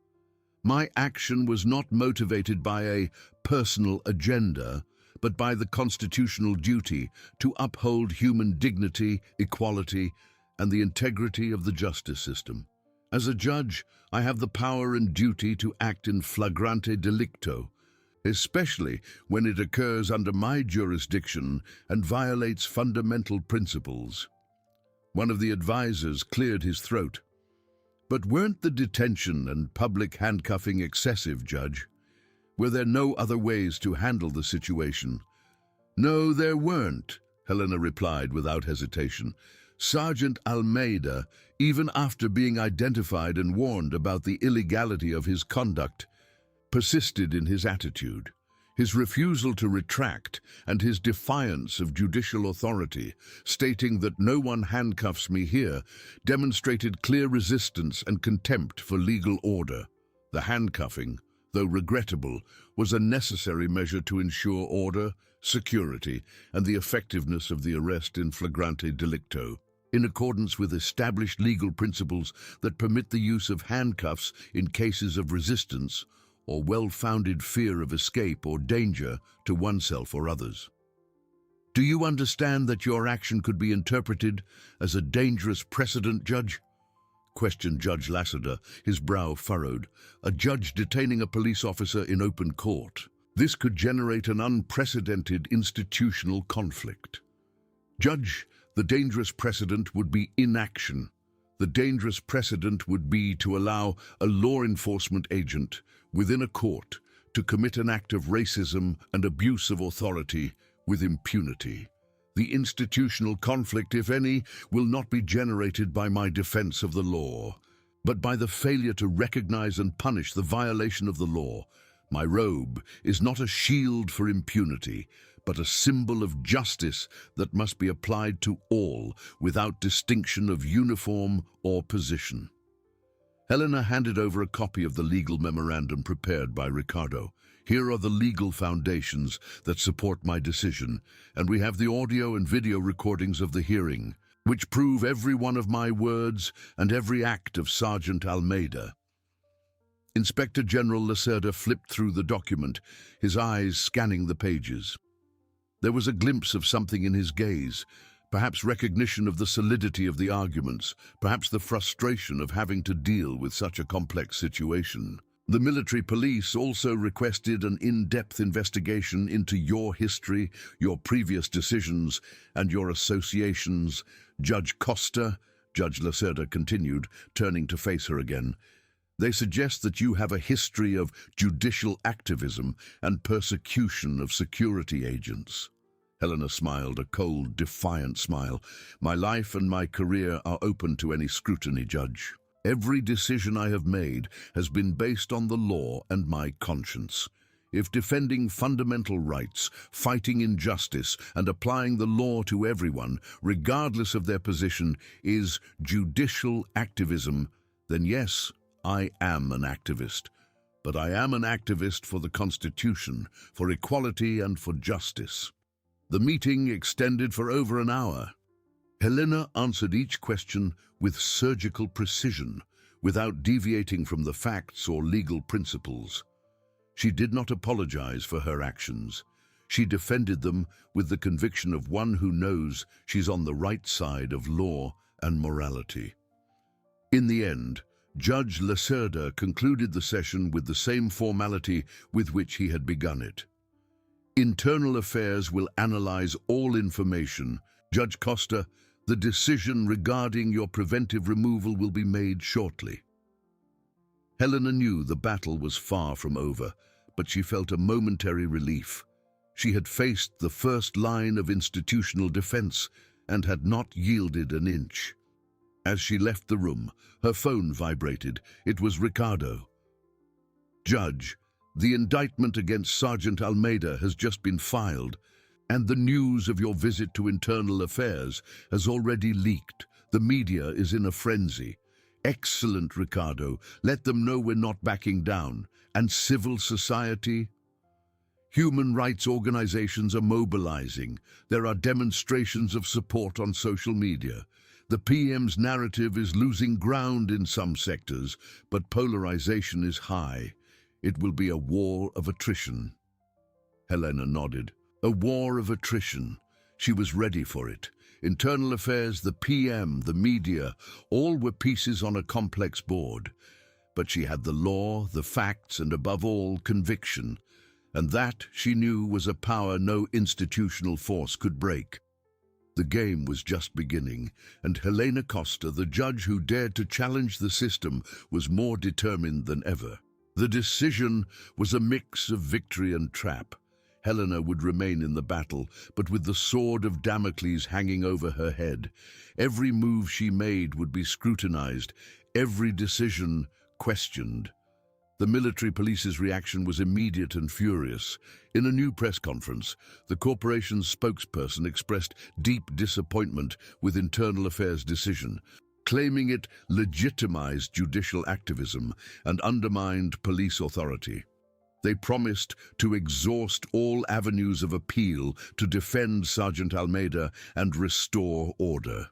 "My action was not motivated by a personal agenda, but by the constitutional duty to uphold human dignity, equality, and the integrity of the justice system. As a judge, I have the power and duty to act in flagrante delicto, especially when it occurs under my jurisdiction and violates fundamental principles." One of the advisors cleared his throat. "But weren't the detention and public handcuffing excessive, Judge? Were there no other ways to handle the situation?" "No, there weren't," Helena replied without hesitation. "Sergeant Almeida, even after being identified and warned about the illegality of his conduct, persisted in his attitude. His refusal to retract and his defiance of judicial authority, stating that no one handcuffs me here, demonstrated clear resistance and contempt for legal order. The handcuffing, though regrettable, was a necessary measure to ensure order, security, and the effectiveness of the arrest in flagrante delicto, in accordance with established legal principles that permit the use of handcuffs in cases of resistance or well-founded fear of escape or danger to oneself or others. Do you understand that your action could be interpreted as a dangerous precedent, Judge?" questioned Judge Lacerda, his brow furrowed. "A judge detaining a police officer in open court. This could generate an unprecedented institutional conflict. Judge, the dangerous precedent would be inaction. The dangerous precedent would be to allow a law enforcement agent within a court to commit an act of racism and abuse of authority with impunity. The institutional conflict, if any, will not be generated by my defense of the law, but by the failure to recognize and punish the violation of the law. My robe is not a shield for impunity, but a symbol of justice that must be applied to all without distinction of uniform or position." Helena handed over a copy of the legal memorandum prepared by Ricardo. "Here are the legal foundations that support my decision, and we have the audio and video recordings of the hearing, which prove every one of my words and every act of Sergeant Almeida." Inspector General Lacerda flipped through the document, his eyes scanning the pages. There was a glimpse of something in his gaze, perhaps recognition of the solidity of the arguments, perhaps the frustration of having to deal with such a complex situation. The military police also requested an in-depth investigation into your history, your previous decisions, and your associations. Judge Costa, Judge Lacerda continued, turning to face her again. They suggest that you have a history of judicial activism and persecution of security agents. Helena smiled, a cold, defiant smile. My life and my career are open to any scrutiny, Judge. Every decision I have made has been based on the law and my conscience. If defending fundamental rights, fighting injustice, and applying the law to everyone, regardless of their position, is judicial activism, then yes, I am an activist. But I am an activist for the Constitution, for equality and for justice. The meeting extended for over an hour. Helena answered each question with surgical precision, without deviating from the facts or legal principles. She did not apologize for her actions. She defended them with the conviction of one who knows she's on the right side of law and morality. In the end, Judge Lacerda concluded the session with the same formality with which he had begun it. Internal Affairs will analyze all information. Judge Costa, the decision regarding your preventive removal will be made shortly. Helena knew the battle was far from over, but she felt a momentary relief. She had faced the first line of institutional defense and had not yielded an inch. As she left the room, her phone vibrated. It was Ricardo. Judge, the indictment against Sergeant Almeida has just been filed, and the news of your visit to Internal Affairs has already leaked. The media is in a frenzy. Excellent, Ricardo. Let them know we're not backing down. And civil society? Human rights organizations are mobilizing. There are demonstrations of support on social media. The PM's narrative is losing ground in some sectors, but polarization is high. It will be a war of attrition. Helena nodded. A war of attrition. She was ready for it. Internal Affairs, the PM, the media, all were pieces on a complex board. But she had the law, the facts, and above all, conviction. And that, she knew, was a power no institutional force could break. The game was just beginning, and Helena Costa, the judge who dared to challenge the system, was more determined than ever. The decision was a mix of victory and trap. Helena would remain in the battle, but with the sword of Damocles hanging over her head. Every move she made would be scrutinized, every decision questioned. The military police's reaction was immediate and furious. In a new press conference, the corporation's spokesperson expressed deep disappointment with Internal Affairs' decision, claiming it legitimized judicial activism and undermined police authority. They promised to exhaust all avenues of appeal to defend Sergeant Almeida and restore order.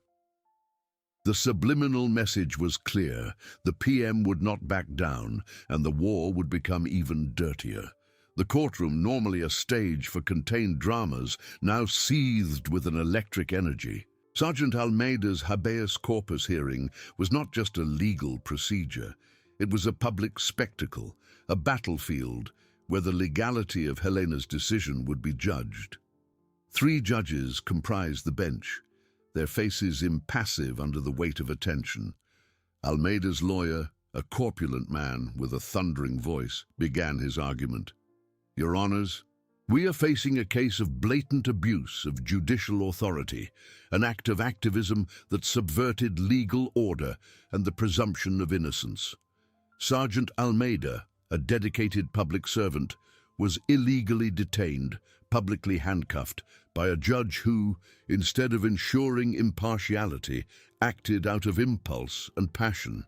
The subliminal message was clear. The PM would not back down, and the war would become even dirtier. The courtroom, normally a stage for contained dramas, now seethed with an electric energy. Sergeant Almeida's habeas corpus hearing was not just a legal procedure. It was a public spectacle, a battlefield where the legality of Helena's decision would be judged. 3 judges comprised the bench, their faces impassive under the weight of attention. Almeida's lawyer, a corpulent man with a thundering voice, began his argument. Your Honors, we are facing a case of blatant abuse of judicial authority, an act of activism that subverted legal order and the presumption of innocence. Sergeant Almeida, a dedicated public servant, was illegally detained, publicly handcuffed, by a judge who, instead of ensuring impartiality, acted out of impulse and passion.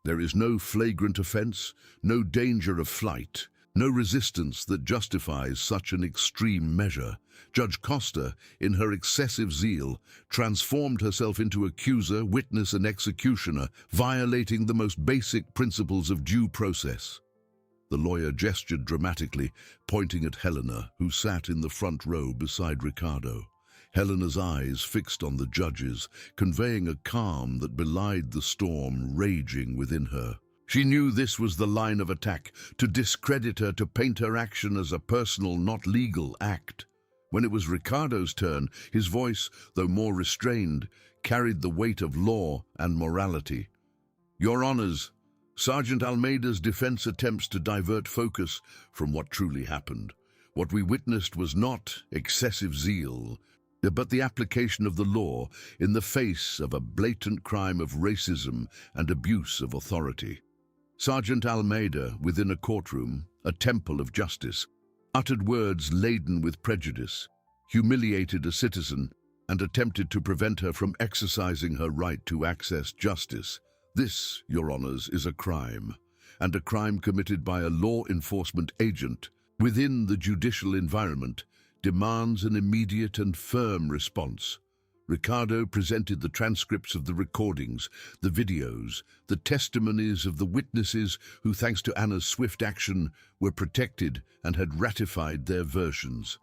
There is no flagrant offense, no danger of flight, no resistance that justifies such an extreme measure. Judge Costa, in her excessive zeal, transformed herself into accuser, witness, and executioner, violating the most basic principles of due process. The lawyer gestured dramatically, pointing at Helena, who sat in the front row beside Ricardo. Helena's eyes fixed on the judges, conveying a calm that belied the storm raging within her. She knew this was the line of attack, to discredit her, to paint her action as a personal, not legal act. When it was Ricardo's turn, his voice, though more restrained, carried the weight of law and morality. Your Honors, Sergeant Almeida's defense attempts to divert focus from what truly happened. What we witnessed was not excessive zeal, but the application of the law in the face of a blatant crime of racism and abuse of authority. Sergeant Almeida, within a courtroom, a temple of justice, uttered words laden with prejudice, humiliated a citizen, and attempted to prevent her from exercising her right to access justice. This, Your Honors, is a crime, and a crime committed by a law enforcement agent within the judicial environment demands an immediate and firm response. Ricardo presented the transcripts of the recordings, the videos, the testimonies of the witnesses who, thanks to Anna's swift action, were protected and had ratified their versions.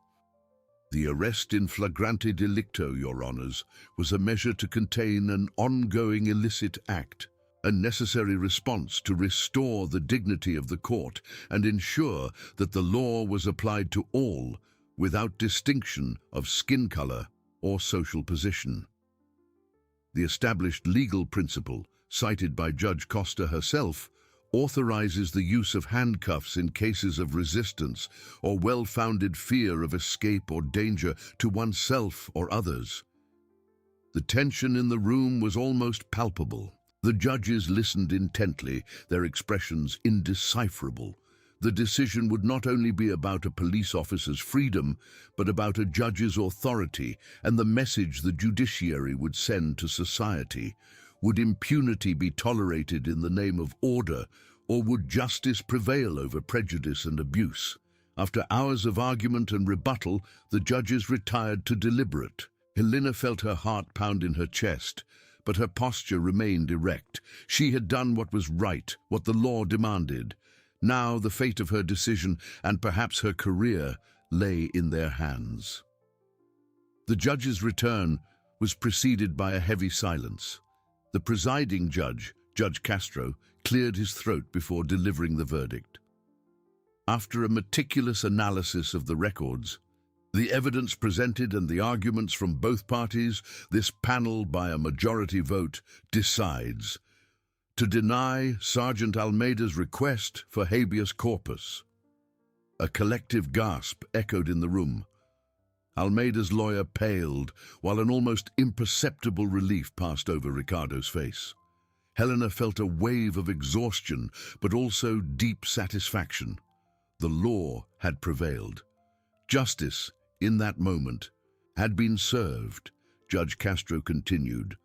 The arrest in flagrante delicto, Your Honors, was a measure to contain an ongoing illicit act, a necessary response to restore the dignity of the court and ensure that the law was applied to all, without distinction of skin color or social position. The established legal principle, cited by Judge Costa herself, authorizes the use of handcuffs in cases of resistance or well-founded fear of escape or danger to oneself or others. The tension in the room was almost palpable. The judges listened intently, their expressions indecipherable. The decision would not only be about a police officer's freedom, but about a judge's authority and the message the judiciary would send to society. Would impunity be tolerated in the name of order, or would justice prevail over prejudice and abuse? After hours of argument and rebuttal, the judges retired to deliberate. Helena felt her heart pound in her chest, but her posture remained erect. She had done what was right, what the law demanded. Now the fate of her decision, and perhaps her career, lay in their hands. The judge's return was preceded by a heavy silence. The presiding judge, Judge Castro, cleared his throat before delivering the verdict. After a meticulous analysis of the records, the evidence presented and the arguments from both parties, this panel, by a majority vote, decides to deny Sergeant Almeida's request for habeas corpus. A collective gasp echoed in the room. Almeida's lawyer paled, while an almost imperceptible relief passed over Ricardo's face. Helena felt a wave of exhaustion, but also deep satisfaction. The law had prevailed. Justice, in that moment, had been served. Judge Castro continued.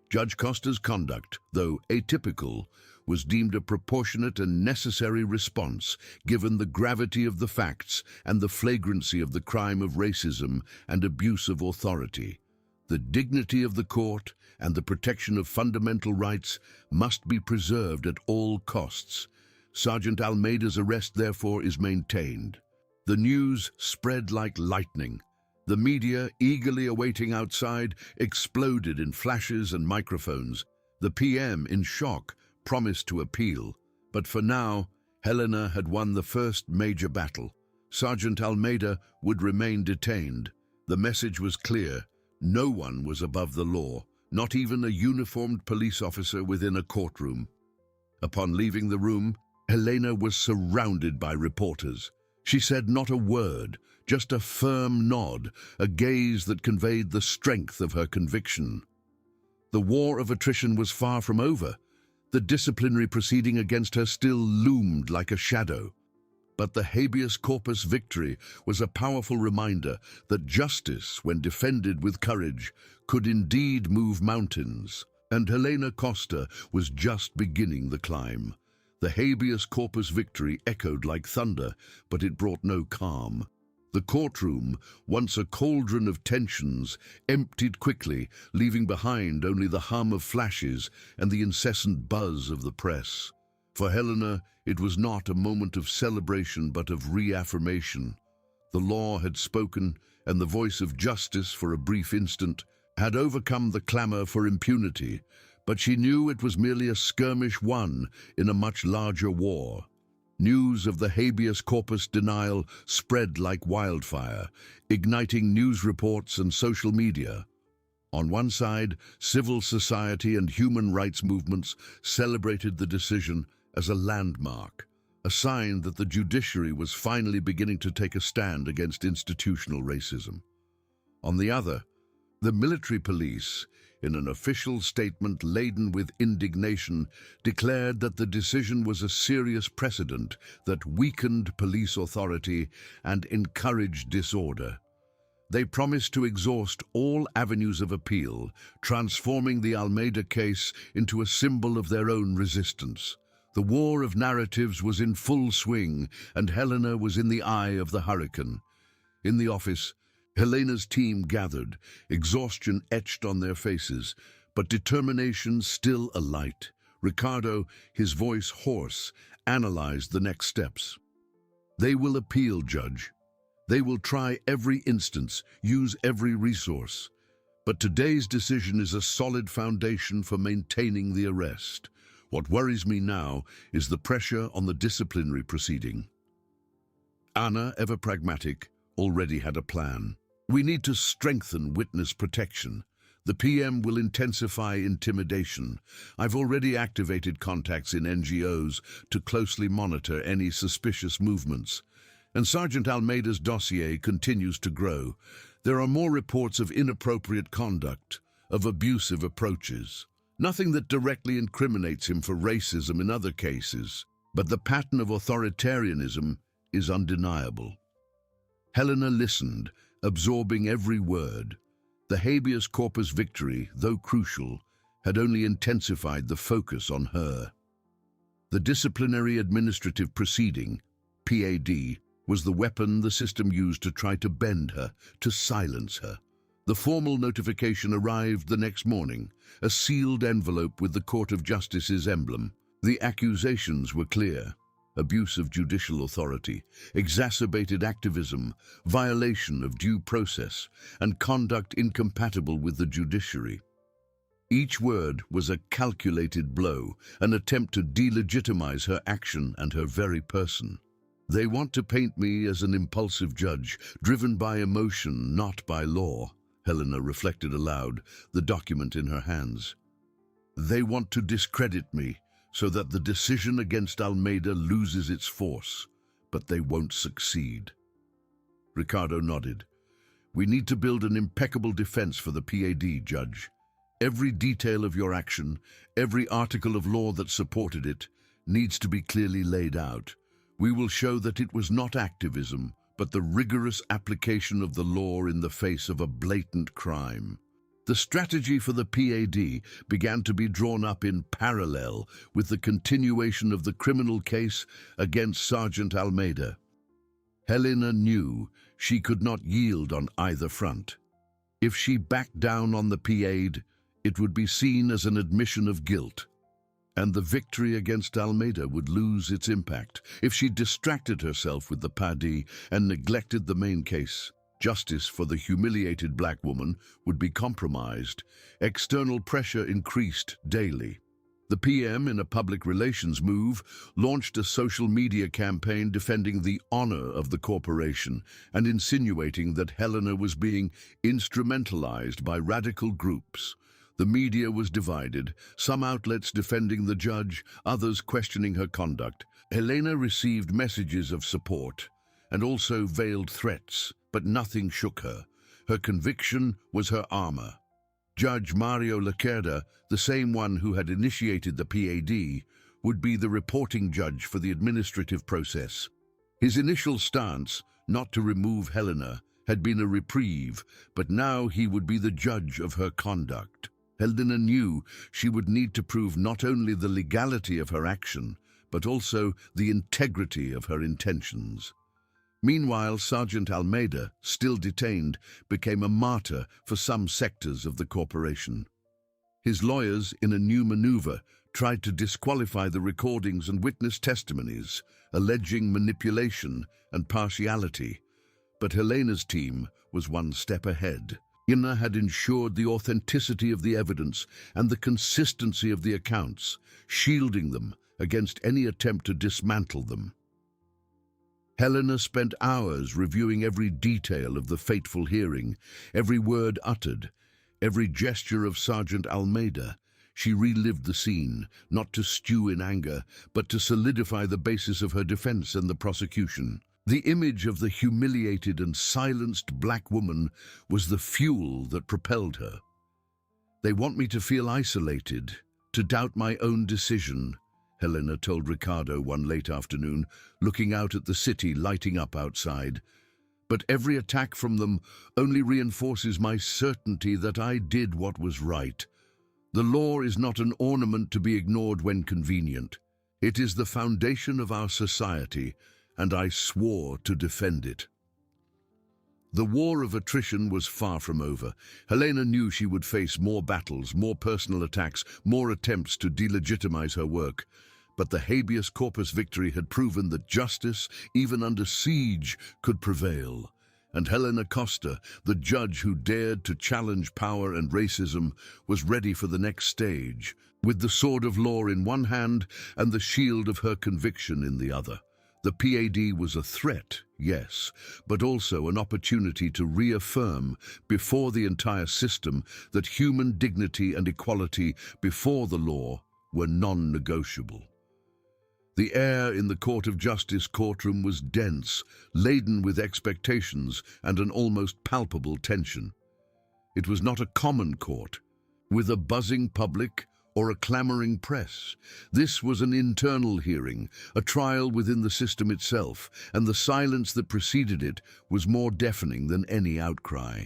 Judge Costa's conduct, though atypical, was deemed a proportionate and necessary response given the gravity of the facts and the flagrancy of the crime of racism and abuse of authority. The dignity of the court and the protection of fundamental rights must be preserved at all costs. Sergeant Almeida's arrest, therefore, is maintained. The news spread like lightning. The media, eagerly awaiting outside, exploded in flashes and microphones. The PM, in shock, promised to appeal. But for now, Helena had won the first major battle. Sergeant Almeida would remain detained. The message was clear. No one was above the law, not even a uniformed police officer within a courtroom. Upon leaving the room, Helena was surrounded by reporters. She said not a word, just a firm nod, a gaze that conveyed the strength of her conviction. The war of attrition was far from over. The disciplinary proceeding against her still loomed like a shadow. But the habeas corpus victory was a powerful reminder that justice, when defended with courage, could indeed move mountains. And Helena Costa was just beginning the climb. The habeas corpus victory echoed like thunder, but it brought no calm. The courtroom, once a cauldron of tensions, emptied quickly, leaving behind only the hum of flashes and the incessant buzz of the press. For Helena, it was not a moment of celebration but of reaffirmation. The law had spoken, and the voice of justice, for a brief instant, had overcome the clamor for impunity, but she knew it was merely a skirmish won in a much larger war. News of the habeas corpus denial spread like wildfire, igniting news reports and social media. On one side, civil society and human rights movements celebrated the decision as a landmark, a sign that the judiciary was finally beginning to take a stand against institutional racism. On the other, the military police, in an official statement laden with indignation, declared that the decision was a serious precedent that weakened police authority and encouraged disorder. They promised to exhaust all avenues of appeal, transforming the Almeida case into a symbol of their own resistance. The war of narratives was in full swing, and Helena was in the eye of the hurricane. In the office, Helena's team gathered, exhaustion etched on their faces, but determination still alight. Ricardo, his voice hoarse, analyzed the next steps. They will appeal, Judge. They will try every instance, use every resource. But today's decision is a solid foundation for maintaining the arrest. What worries me now is the pressure on the disciplinary proceeding. Anna, ever pragmatic, already had a plan. We need to strengthen witness protection. The PM will intensify intimidation. I've already activated contacts in NGOs to closely monitor any suspicious movements. And Sergeant Almeida's dossier continues to grow. There are more reports of inappropriate conduct, of abusive approaches. Nothing that directly incriminates him for racism in other cases, but the pattern of authoritarianism is undeniable. Helena listened, absorbing every word. The habeas corpus victory, though crucial, had only intensified the focus on her. The disciplinary administrative proceeding, PAD, was the weapon the system used to try to bend her, to silence her. The formal notification arrived the next morning, a sealed envelope with the Court of Justice's emblem. The accusations were clear: abuse of judicial authority, exacerbated activism, violation of due process, and conduct incompatible with the judiciary. Each word was a calculated blow, an attempt to delegitimize her action and her very person. They want to paint me as an impulsive judge, driven by emotion, not by law, Helena reflected aloud, the document in her hands. They want to discredit me, so that the decision against Almeida loses its force, but they won't succeed. Ricardo nodded. We need to build an impeccable defense for the PAD, Judge. Every detail of your action, every article of law that supported it, needs to be clearly laid out. We will show that it was not activism, but the rigorous application of the law in the face of a blatant crime. The strategy for the PAD began to be drawn up in parallel with the continuation of the criminal case against Sergeant Almeida. Helena knew she could not yield on either front. If she backed down on the PAD, it would be seen as an admission of guilt, and the victory against Almeida would lose its impact. If she distracted herself with the PAD and neglected the main case, justice for the humiliated black woman would be compromised. External pressure increased daily. The PM, in a public relations move, launched a social media campaign defending the honor of the corporation and insinuating that Helena was being instrumentalized by radical groups. The media was divided, some outlets defending the judge, others questioning her conduct. Helena received messages of support and also veiled threats, but nothing shook her. Her conviction was her armor. Judge Mario Lacerda, the same one who had initiated the PAD, would be the reporting judge for the administrative process. His initial stance, not to remove Helena, had been a reprieve, but now he would be the judge of her conduct. Helena knew she would need to prove not only the legality of her action, but also the integrity of her intentions. Meanwhile, Sergeant Almeida, still detained, became a martyr for some sectors of the corporation. His lawyers, in a new maneuver, tried to disqualify the recordings and witness testimonies, alleging manipulation and partiality. But Helena's team was one step ahead. Ina had ensured the authenticity of the evidence and the consistency of the accounts, shielding them against any attempt to dismantle them. Helena spent hours reviewing every detail of the fateful hearing, every word uttered, every gesture of Sergeant Almeida. She relived the scene, not to stew in anger, but to solidify the basis of her defense and the prosecution. The image of the humiliated and silenced black woman was the fuel that propelled her. "They want me to feel isolated, to doubt my own decision," Helena told Ricardo one late afternoon, looking out at the city lighting up outside. "But every attack from them only reinforces my certainty that I did what was right. The law is not an ornament to be ignored when convenient. It is the foundation of our society, and I swore to defend it." The war of attrition was far from over. Helena knew she would face more battles, more personal attacks, more attempts to delegitimize her work. But the habeas corpus victory had proven that justice, even under siege, could prevail. And Helena Costa, the judge who dared to challenge power and racism, was ready for the next stage, with the sword of law in one hand and the shield of her conviction in the other. The PAD was a threat, yes, but also an opportunity to reaffirm before the entire system that human dignity and equality before the law were non-negotiable. The air in the Court of Justice courtroom was dense, laden with expectations and an almost palpable tension. It was not a common court, with a buzzing public or a clamoring press. This was an internal hearing, a trial within the system itself, and the silence that preceded it was more deafening than any outcry.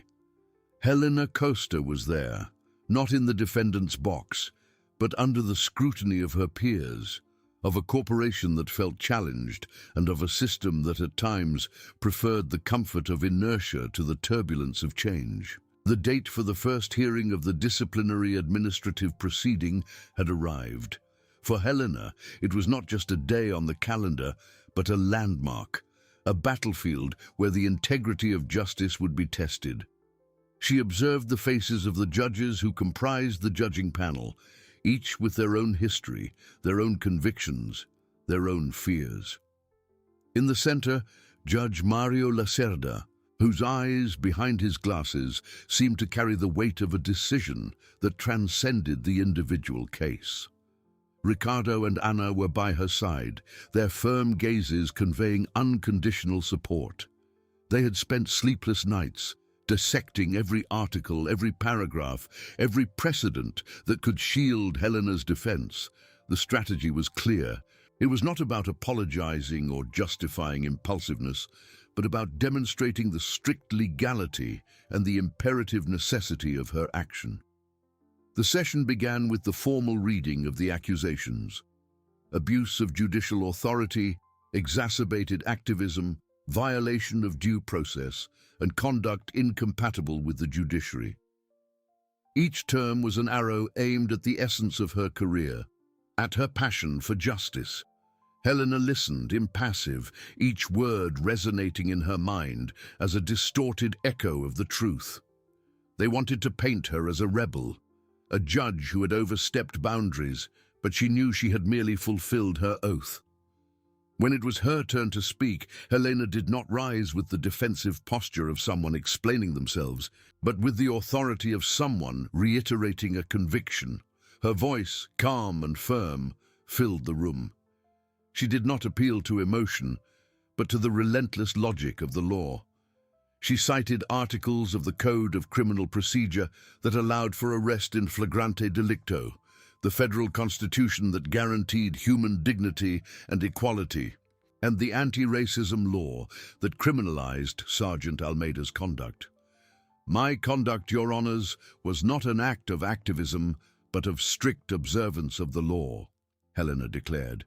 Helena Costa was there, not in the defendant's box, but under the scrutiny of her peers, of a corporation that felt challenged, and of a system that at times preferred the comfort of inertia to the turbulence of change. The date for the first hearing of the disciplinary administrative proceeding had arrived. For Helena, it was not just a day on the calendar, but a landmark, a battlefield where the integrity of justice would be tested. She observed the faces of the judges who comprised the judging panel, each with their own history, their own convictions, their own fears. In the center, Judge Mario Lacerda, whose eyes behind his glasses seemed to carry the weight of a decision that transcended the individual case. Ricardo and Ana were by her side, their firm gazes conveying unconditional support. They had spent sleepless nights, dissecting every article, every paragraph, every precedent that could shield Helena's defense. The strategy was clear. It was not about apologizing or justifying impulsiveness, but about demonstrating the strict legality and the imperative necessity of her action. The session began with the formal reading of the accusations. Abuse of judicial authority, exacerbated activism, violation of due process, and conduct incompatible with the judiciary. Each term was an arrow aimed at the essence of her career, at her passion for justice. Helena listened, impassive, each word resonating in her mind as a distorted echo of the truth. They wanted to paint her as a rebel, a judge who had overstepped boundaries, but she knew she had merely fulfilled her oath. When it was her turn to speak, Helena did not rise with the defensive posture of someone explaining themselves, but with the authority of someone reiterating a conviction. Her voice, calm and firm, filled the room. She did not appeal to emotion, but to the relentless logic of the law. She cited articles of the Code of Criminal Procedure that allowed for arrest in flagrante delicto, the federal constitution that guaranteed human dignity and equality, and the anti-racism law that criminalized Sergeant Almeida's conduct. "My conduct, Your Honors, was not an act of activism, but of strict observance of the law," Helena declared,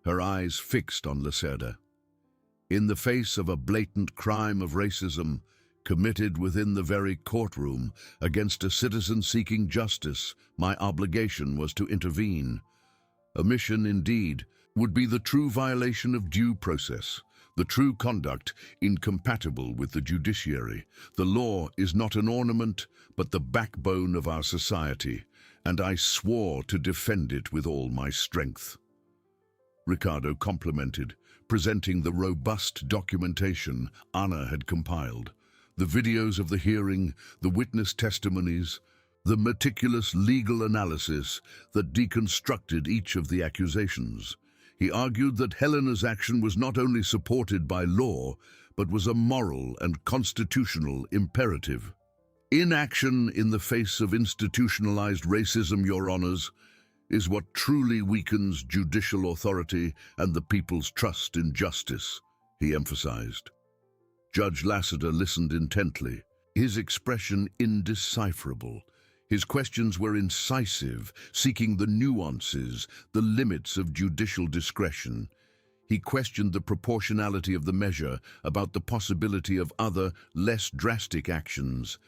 her eyes fixed on Lacerda. "In the face of a blatant crime of racism committed within the very courtroom against a citizen seeking justice, my obligation was to intervene. Omission, indeed, would be the true violation of due process, the true conduct incompatible with the judiciary. The law is not an ornament, but the backbone of our society, and I swore to defend it with all my strength." Ricardo complimented, presenting the robust documentation Ana had compiled. The videos of the hearing, the witness testimonies, the meticulous legal analysis that deconstructed each of the accusations. He argued that Helena's action was not only supported by law, but was a moral and constitutional imperative. Inaction in the face of institutionalized racism, Your Honors, is what truly weakens judicial authority and the people's trust in justice, he emphasized. Judge Lassiter listened intently, his expression indecipherable. His questions were incisive, seeking the nuances, the limits of judicial discretion. He questioned the proportionality of the measure, about the possibility of other, less drastic actions.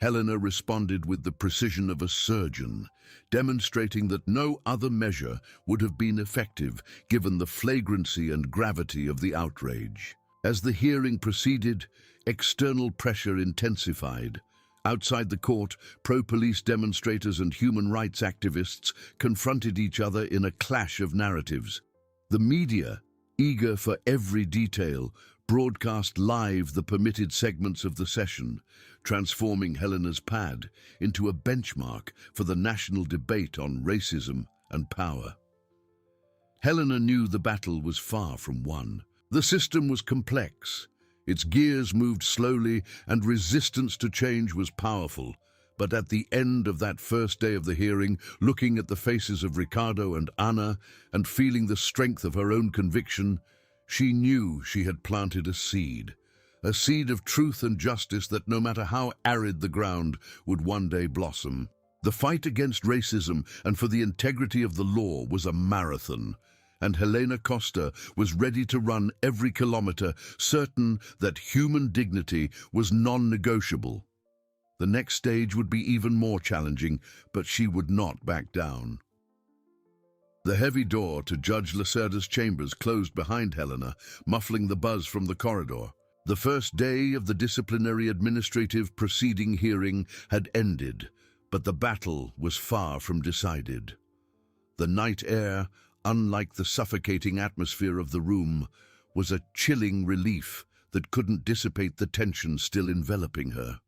Helena responded with the precision of a surgeon, demonstrating that no other measure would have been effective given the flagrancy and gravity of the outrage. As the hearing proceeded, external pressure intensified. Outside the court, pro-police demonstrators and human rights activists confronted each other in a clash of narratives. The media, eager for every detail, broadcast live the permitted segments of the session, transforming Helena's pad into a benchmark for the national debate on racism and power. Helena knew the battle was far from won. The system was complex. Its gears moved slowly and resistance to change was powerful. But at the end of that first day of the hearing, looking at the faces of Ricardo and Ana and feeling the strength of her own conviction, she knew she had planted a seed of truth and justice that, no matter how arid the ground, would one day blossom. The fight against racism and for the integrity of the law was a marathon, and Helena Costa was ready to run every kilometer, certain that human dignity was non-negotiable. The next stage would be even more challenging, but she would not back down. The heavy door to Judge Lacerda's chambers closed behind Helena, muffling the buzz from the corridor. The first day of the disciplinary administrative proceeding hearing had ended, but the battle was far from decided. The night air, unlike the suffocating atmosphere of the room, was a chilling relief that couldn't dissipate the tension still enveloping her.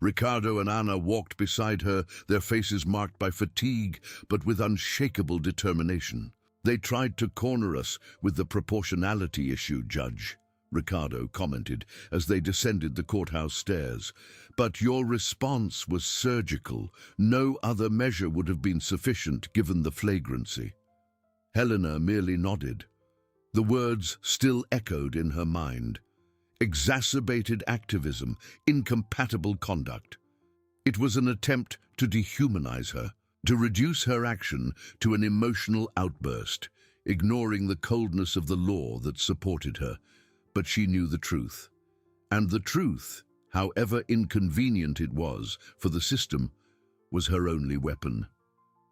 Ricardo and Ana walked beside her, their faces marked by fatigue, but with unshakable determination. "They tried to corner us with the proportionality issue, Judge," Ricardo commented as they descended the courthouse stairs. "But your response was surgical. No other measure would have been sufficient given the flagrancy." Helena merely nodded. The words still echoed in her mind. Exacerbated activism, incompatible conduct. It was an attempt to dehumanize her, to reduce her action to an emotional outburst, ignoring the coldness of the law that supported her. But she knew the truth. And the truth, however inconvenient it was for the system, was her only weapon.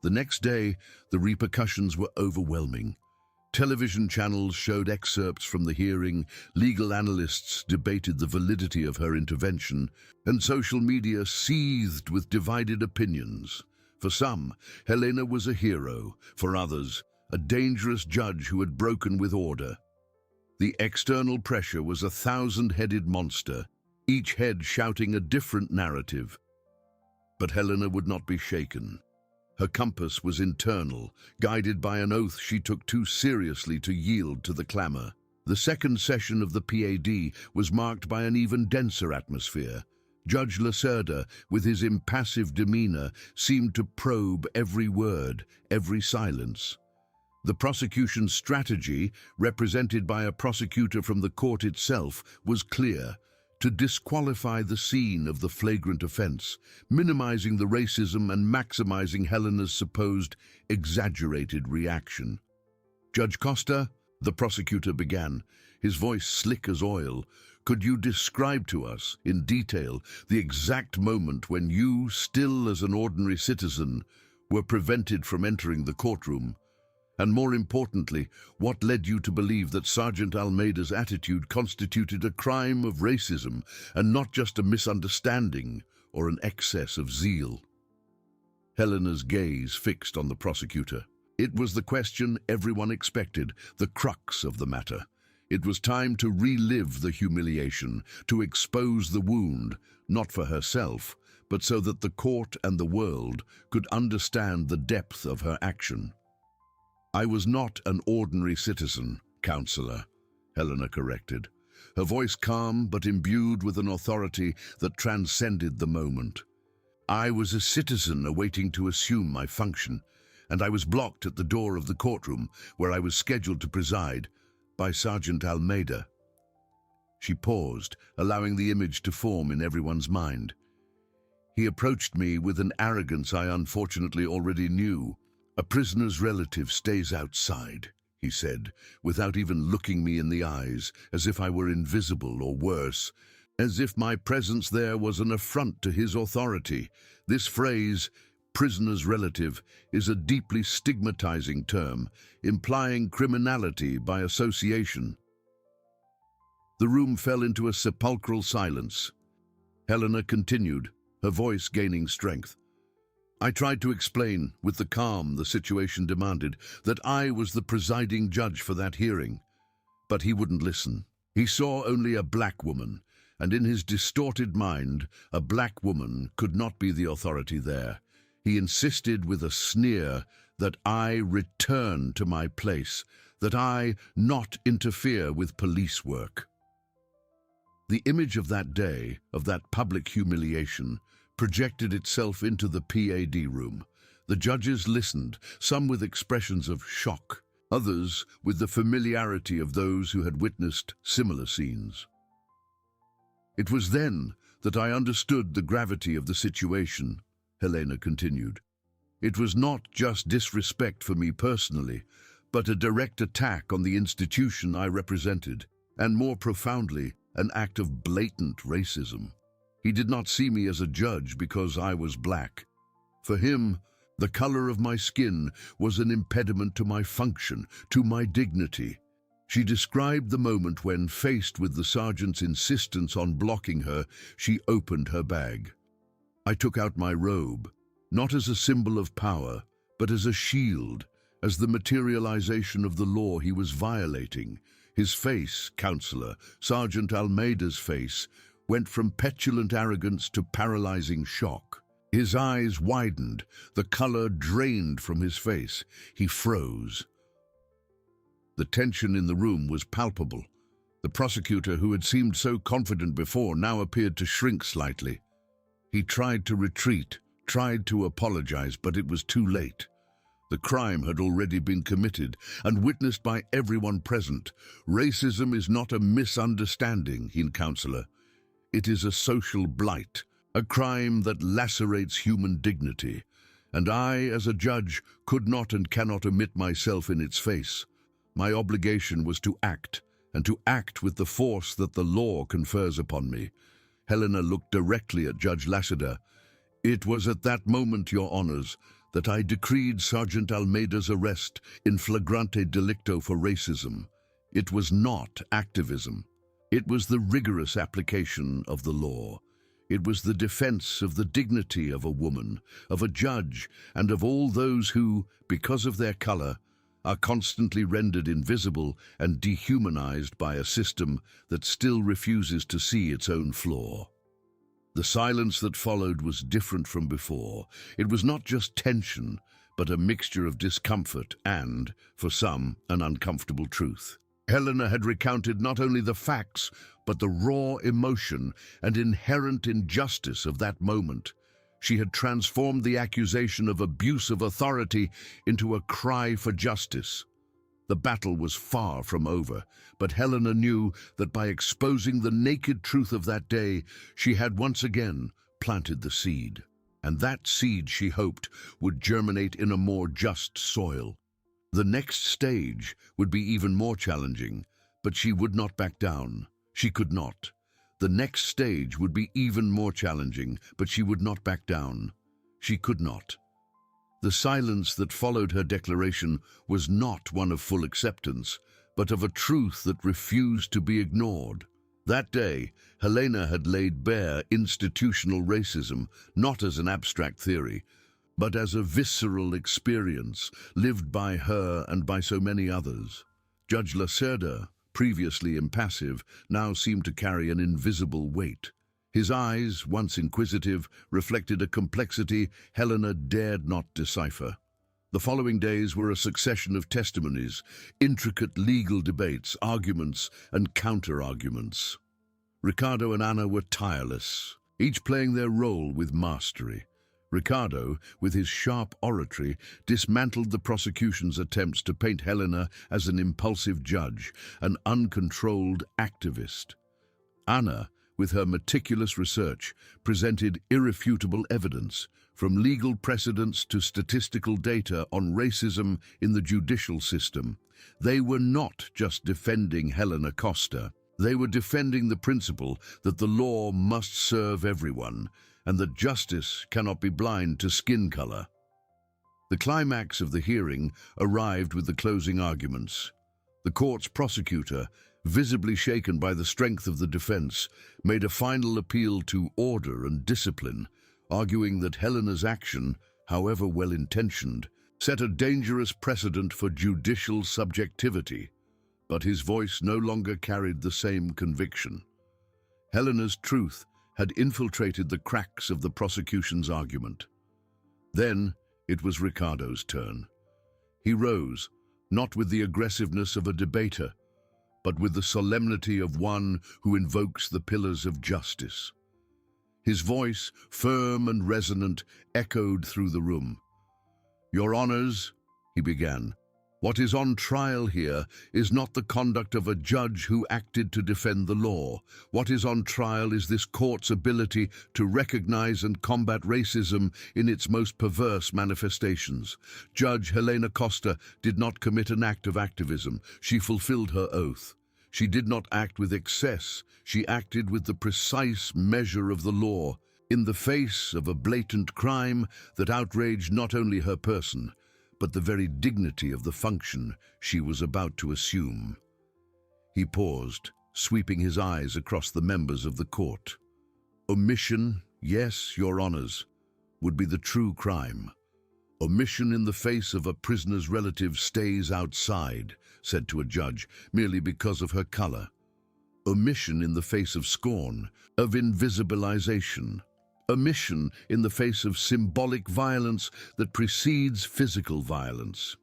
The next day, the repercussions were overwhelming. Television channels showed excerpts from the hearing, legal analysts debated the validity of her intervention, and social media seethed with divided opinions. For some, Helena was a hero. For others, a dangerous judge who had broken with order. The external pressure was a thousand-headed monster, each head shouting a different narrative. But Helena would not be shaken. Her compass was internal, guided by an oath she took too seriously to yield to the clamor. The second session of the PAD was marked by an even denser atmosphere. Judge Lacerda, with his impassive demeanor, seemed to probe every word, every silence. The prosecution's strategy, represented by a prosecutor from the court itself, was clear: to disqualify the scene of the flagrant offense, minimizing the racism and maximizing Helena's supposed exaggerated reaction. "Judge Costa," the prosecutor began, his voice slick as oil, "could you describe to us, in detail, the exact moment when you, still as an ordinary citizen, were prevented from entering the courtroom? And more importantly, what led you to believe that Sergeant Almeida's attitude constituted a crime of racism and not just a misunderstanding or an excess of zeal?" Helena's gaze fixed on the prosecutor. It was the question everyone expected, the crux of the matter. It was time to relive the humiliation, to expose the wound, not for herself, but so that the court and the world could understand the depth of her action. "I was not an ordinary citizen, Counselor," Helena corrected, her voice calm but imbued with an authority that transcended the moment. "I was a citizen awaiting to assume my function, and I was blocked at the door of the courtroom where I was scheduled to preside by Sergeant Almeida." She paused, allowing the image to form in everyone's mind. "He approached me with an arrogance I unfortunately already knew. 'A prisoner's relative stays outside,' he said, without even looking me in the eyes, as if I were invisible or worse, as if my presence there was an affront to his authority. This phrase, prisoner's relative, is a deeply stigmatizing term, implying criminality by association." The room fell into a sepulchral silence. Helena continued, her voice gaining strength. "I tried to explain, with the calm the situation demanded, that I was the presiding judge for that hearing. But he wouldn't listen. He saw only a black woman, and in his distorted mind, a black woman could not be the authority there. He insisted with a sneer that I return to my place, that I not interfere with police work. The image of that day, of that public humiliation, projected itself into the PAD room. The judges listened, some with expressions of shock, others with the familiarity of those who had witnessed similar scenes. "It was then that I understood the gravity of the situation," Helena continued. "It was not just disrespect for me personally, but a direct attack on the institution I represented, and more profoundly, an act of blatant racism. He did not see me as a judge because I was black. For him, the color of my skin was an impediment to my function, to my dignity." She described the moment when, faced with the sergeant's insistence on blocking her, she opened her bag. "I took out my robe, not as a symbol of power, but as a shield, as the materialization of the law he was violating." His face, Counselor, Sergeant Almeida's face, went from petulant arrogance to paralyzing shock. His eyes widened, the color drained from his face. He froze. The tension in the room was palpable. The prosecutor, who had seemed so confident before, now appeared to shrink slightly. He tried to retreat, tried to apologize, but it was too late. The crime had already been committed and witnessed by everyone present. Racism is not a misunderstanding, Counselor. It is a social blight, a crime that lacerates human dignity. And I, as a judge, could not and cannot omit myself in its face. My obligation was to act, and to act with the force that the law confers upon me. Helena looked directly at Judge Lassiter. "It was at that moment, Your Honors, that I decreed Sergeant Almeida's arrest in flagrante delicto for racism. It was not activism. It was the rigorous application of the law. It was the defense of the dignity of a woman, of a judge, and of all those who, because of their color, are constantly rendered invisible and dehumanized by a system that still refuses to see its own flaw." The silence that followed was different from before. It was not just tension, but a mixture of discomfort and, for some, an uncomfortable truth. Helena had recounted not only the facts, but the raw emotion and inherent injustice of that moment. She had transformed the accusation of abuse of authority into a cry for justice. The battle was far from over, but Helena knew that by exposing the naked truth of that day, she had once again planted the seed. And that seed, she hoped, would germinate in a more just soil. The next stage would be even more challenging, but she would not back down. She could not. The next stage would be even more challenging, but she would not back down. She could not. The silence that followed her declaration was not one of full acceptance, but of a truth that refused to be ignored. That day, Helena had laid bare institutional racism, not as an abstract theory, but as a visceral experience lived by her and by so many others. Judge Lacerda, previously impassive, now seemed to carry an invisible weight. His eyes, once inquisitive, reflected a complexity Helena dared not decipher. The following days were a succession of testimonies, intricate legal debates, arguments, and counter-arguments. Ricardo and Anna were tireless, each playing their role with mastery. Ricardo, with his sharp oratory, dismantled the prosecution's attempts to paint Helena as an impulsive judge, an uncontrolled activist. Anna, with her meticulous research, presented irrefutable evidence, from legal precedents to statistical data on racism in the judicial system. They were not just defending Helena Costa. They were defending the principle that the law must serve everyone, and that justice cannot be blind to skin color. The climax of the hearing arrived with the closing arguments. The court's prosecutor, visibly shaken by the strength of the defense, made a final appeal to order and discipline, arguing that Helena's action, however well-intentioned, set a dangerous precedent for judicial subjectivity. But his voice no longer carried the same conviction. Helena's truth had infiltrated the cracks of the prosecution's argument. Then it was Ricardo's turn. He rose, not with the aggressiveness of a debater, but with the solemnity of one who invokes the pillars of justice. His voice, firm and resonant, echoed through the room. "Your Honors," he began, "what is on trial here is not the conduct of a judge who acted to defend the law. What is on trial is this court's ability to recognize and combat racism in its most perverse manifestations. Judge Helena Costa did not commit an act of activism. She fulfilled her oath. She did not act with excess. She acted with the precise measure of the law, in the face of a blatant crime that outraged not only her person, but the very dignity of the function she was about to assume." He paused, sweeping his eyes across the members of the court. "Omission, yes, Your Honors, would be the true crime. Omission in the face of a prisoner's relative stays outside," said to a judge, "merely because of her color. Omission in the face of scorn, of invisibilization. Omission in the face of symbolic violence that precedes physical violence."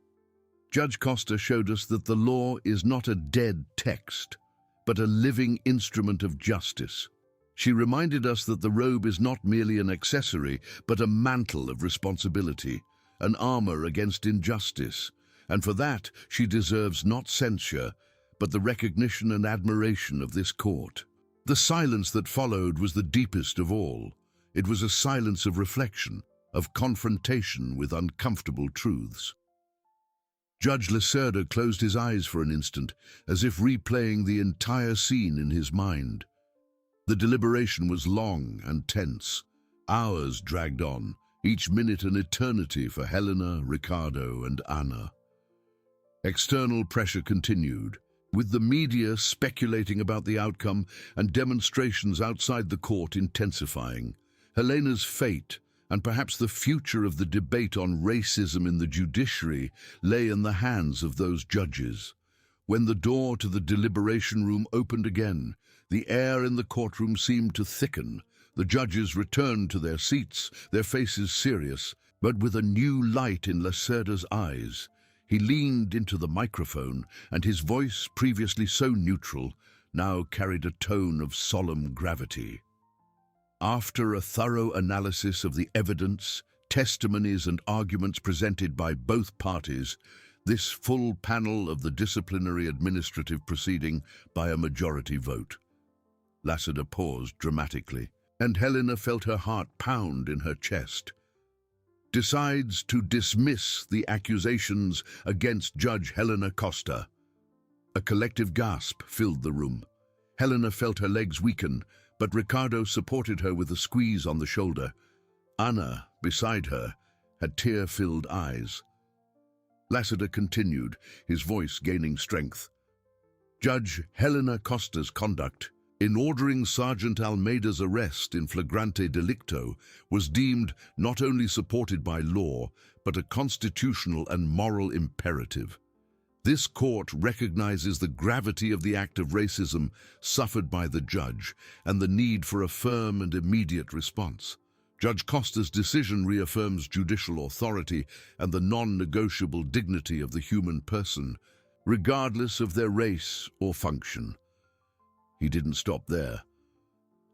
Judge Costa showed us that the law is not a dead text, but a living instrument of justice. She reminded us that the robe is not merely an accessory, but a mantle of responsibility, an armor against injustice, and for that she deserves not censure, but the recognition and admiration of this court. The silence that followed was the deepest of all. It was a silence of reflection, of confrontation with uncomfortable truths. Judge Lacerda closed his eyes for an instant, as if replaying the entire scene in his mind. The deliberation was long and tense. Hours dragged on, each minute an eternity for Helena, Ricardo, and Anna. External pressure continued, with the media speculating about the outcome and demonstrations outside the court intensifying. Helena's fate, and perhaps the future of the debate on racism in the judiciary, lay in the hands of those judges. When the door to the deliberation room opened again, the air in the courtroom seemed to thicken. The judges returned to their seats, their faces serious, but with a new light in Lacerda's eyes. He leaned into the microphone, and his voice, previously so neutral, now carried a tone of solemn gravity. "After a thorough analysis of the evidence, testimonies and arguments presented by both parties, this full panel of the disciplinary administrative proceeding by a majority vote." Lacerda paused dramatically, and Helena felt her heart pound in her chest. "Decides to dismiss the accusations against Judge Helena Costa." A collective gasp filled the room. Helena felt her legs weaken, but Ricardo supported her with a squeeze on the shoulder. Anna, beside her, had tear-filled eyes. Lacerda continued, his voice gaining strength. "Judge Helena Costa's conduct in ordering Sergeant Almeida's arrest in flagrante delicto was deemed not only supported by law, but a constitutional and moral imperative. This court recognizes the gravity of the act of racism suffered by the judge and the need for a firm and immediate response. Judge Costa's decision reaffirms judicial authority and the non-negotiable dignity of the human person, regardless of their race or function. He didn't stop there.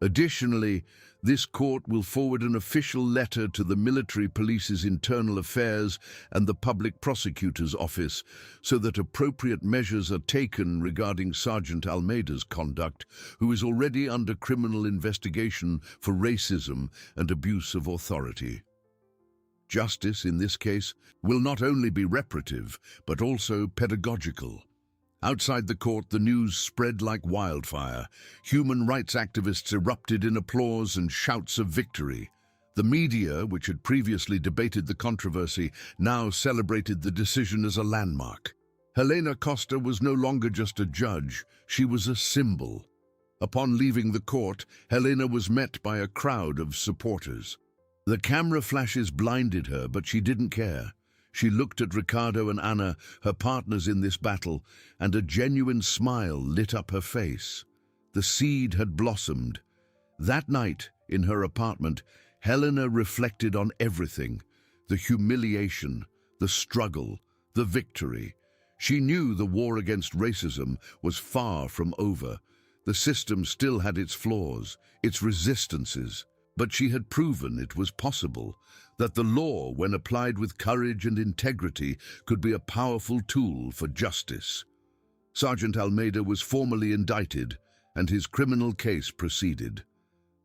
Additionally, this court will forward an official letter to the military police's internal affairs and the public prosecutor's office so that appropriate measures are taken regarding Sergeant Almeida's conduct, who is already under criminal investigation for racism and abuse of authority. Justice, in this case, will not only be reparative, but also pedagogical. Outside the court, the news spread like wildfire. Human rights activists erupted in applause and shouts of victory. The media, which had previously debated the controversy, now celebrated the decision as a landmark. Helena Costa was no longer just a judge, she was a symbol. Upon leaving the court, Helena was met by a crowd of supporters. The camera flashes blinded her, but she didn't care. She looked at Ricardo and Anna, her partners in this battle, and a genuine smile lit up her face. The seed had blossomed. That night, in her apartment, Helena reflected on everything: the humiliation, the struggle, the victory. She knew the war against racism was far from over. The system still had its flaws, its resistances, but she had proven it was possible, that the law, when applied with courage and integrity, could be a powerful tool for justice. Sergeant Almeida was formally indicted, and his criminal case proceeded.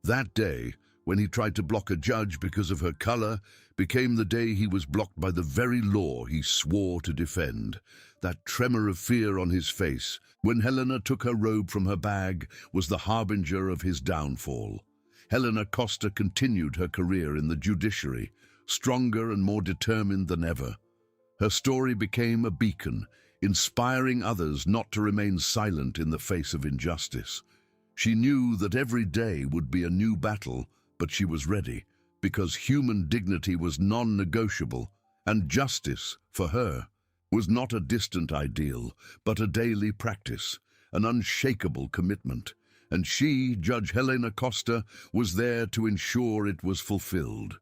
That day, when he tried to block a judge because of her color, became the day he was blocked by the very law he swore to defend. That tremor of fear on his face, when Helena took her robe from her bag, was the harbinger of his downfall. Helena Costa continued her career in the judiciary, stronger and more determined than ever. Her story became a beacon, inspiring others not to remain silent in the face of injustice. She knew that every day would be a new battle, but she was ready, because human dignity was non-negotiable, and justice, for her, was not a distant ideal, but a daily practice, an unshakable commitment. And she, Judge Helena Costa, was there to ensure it was fulfilled.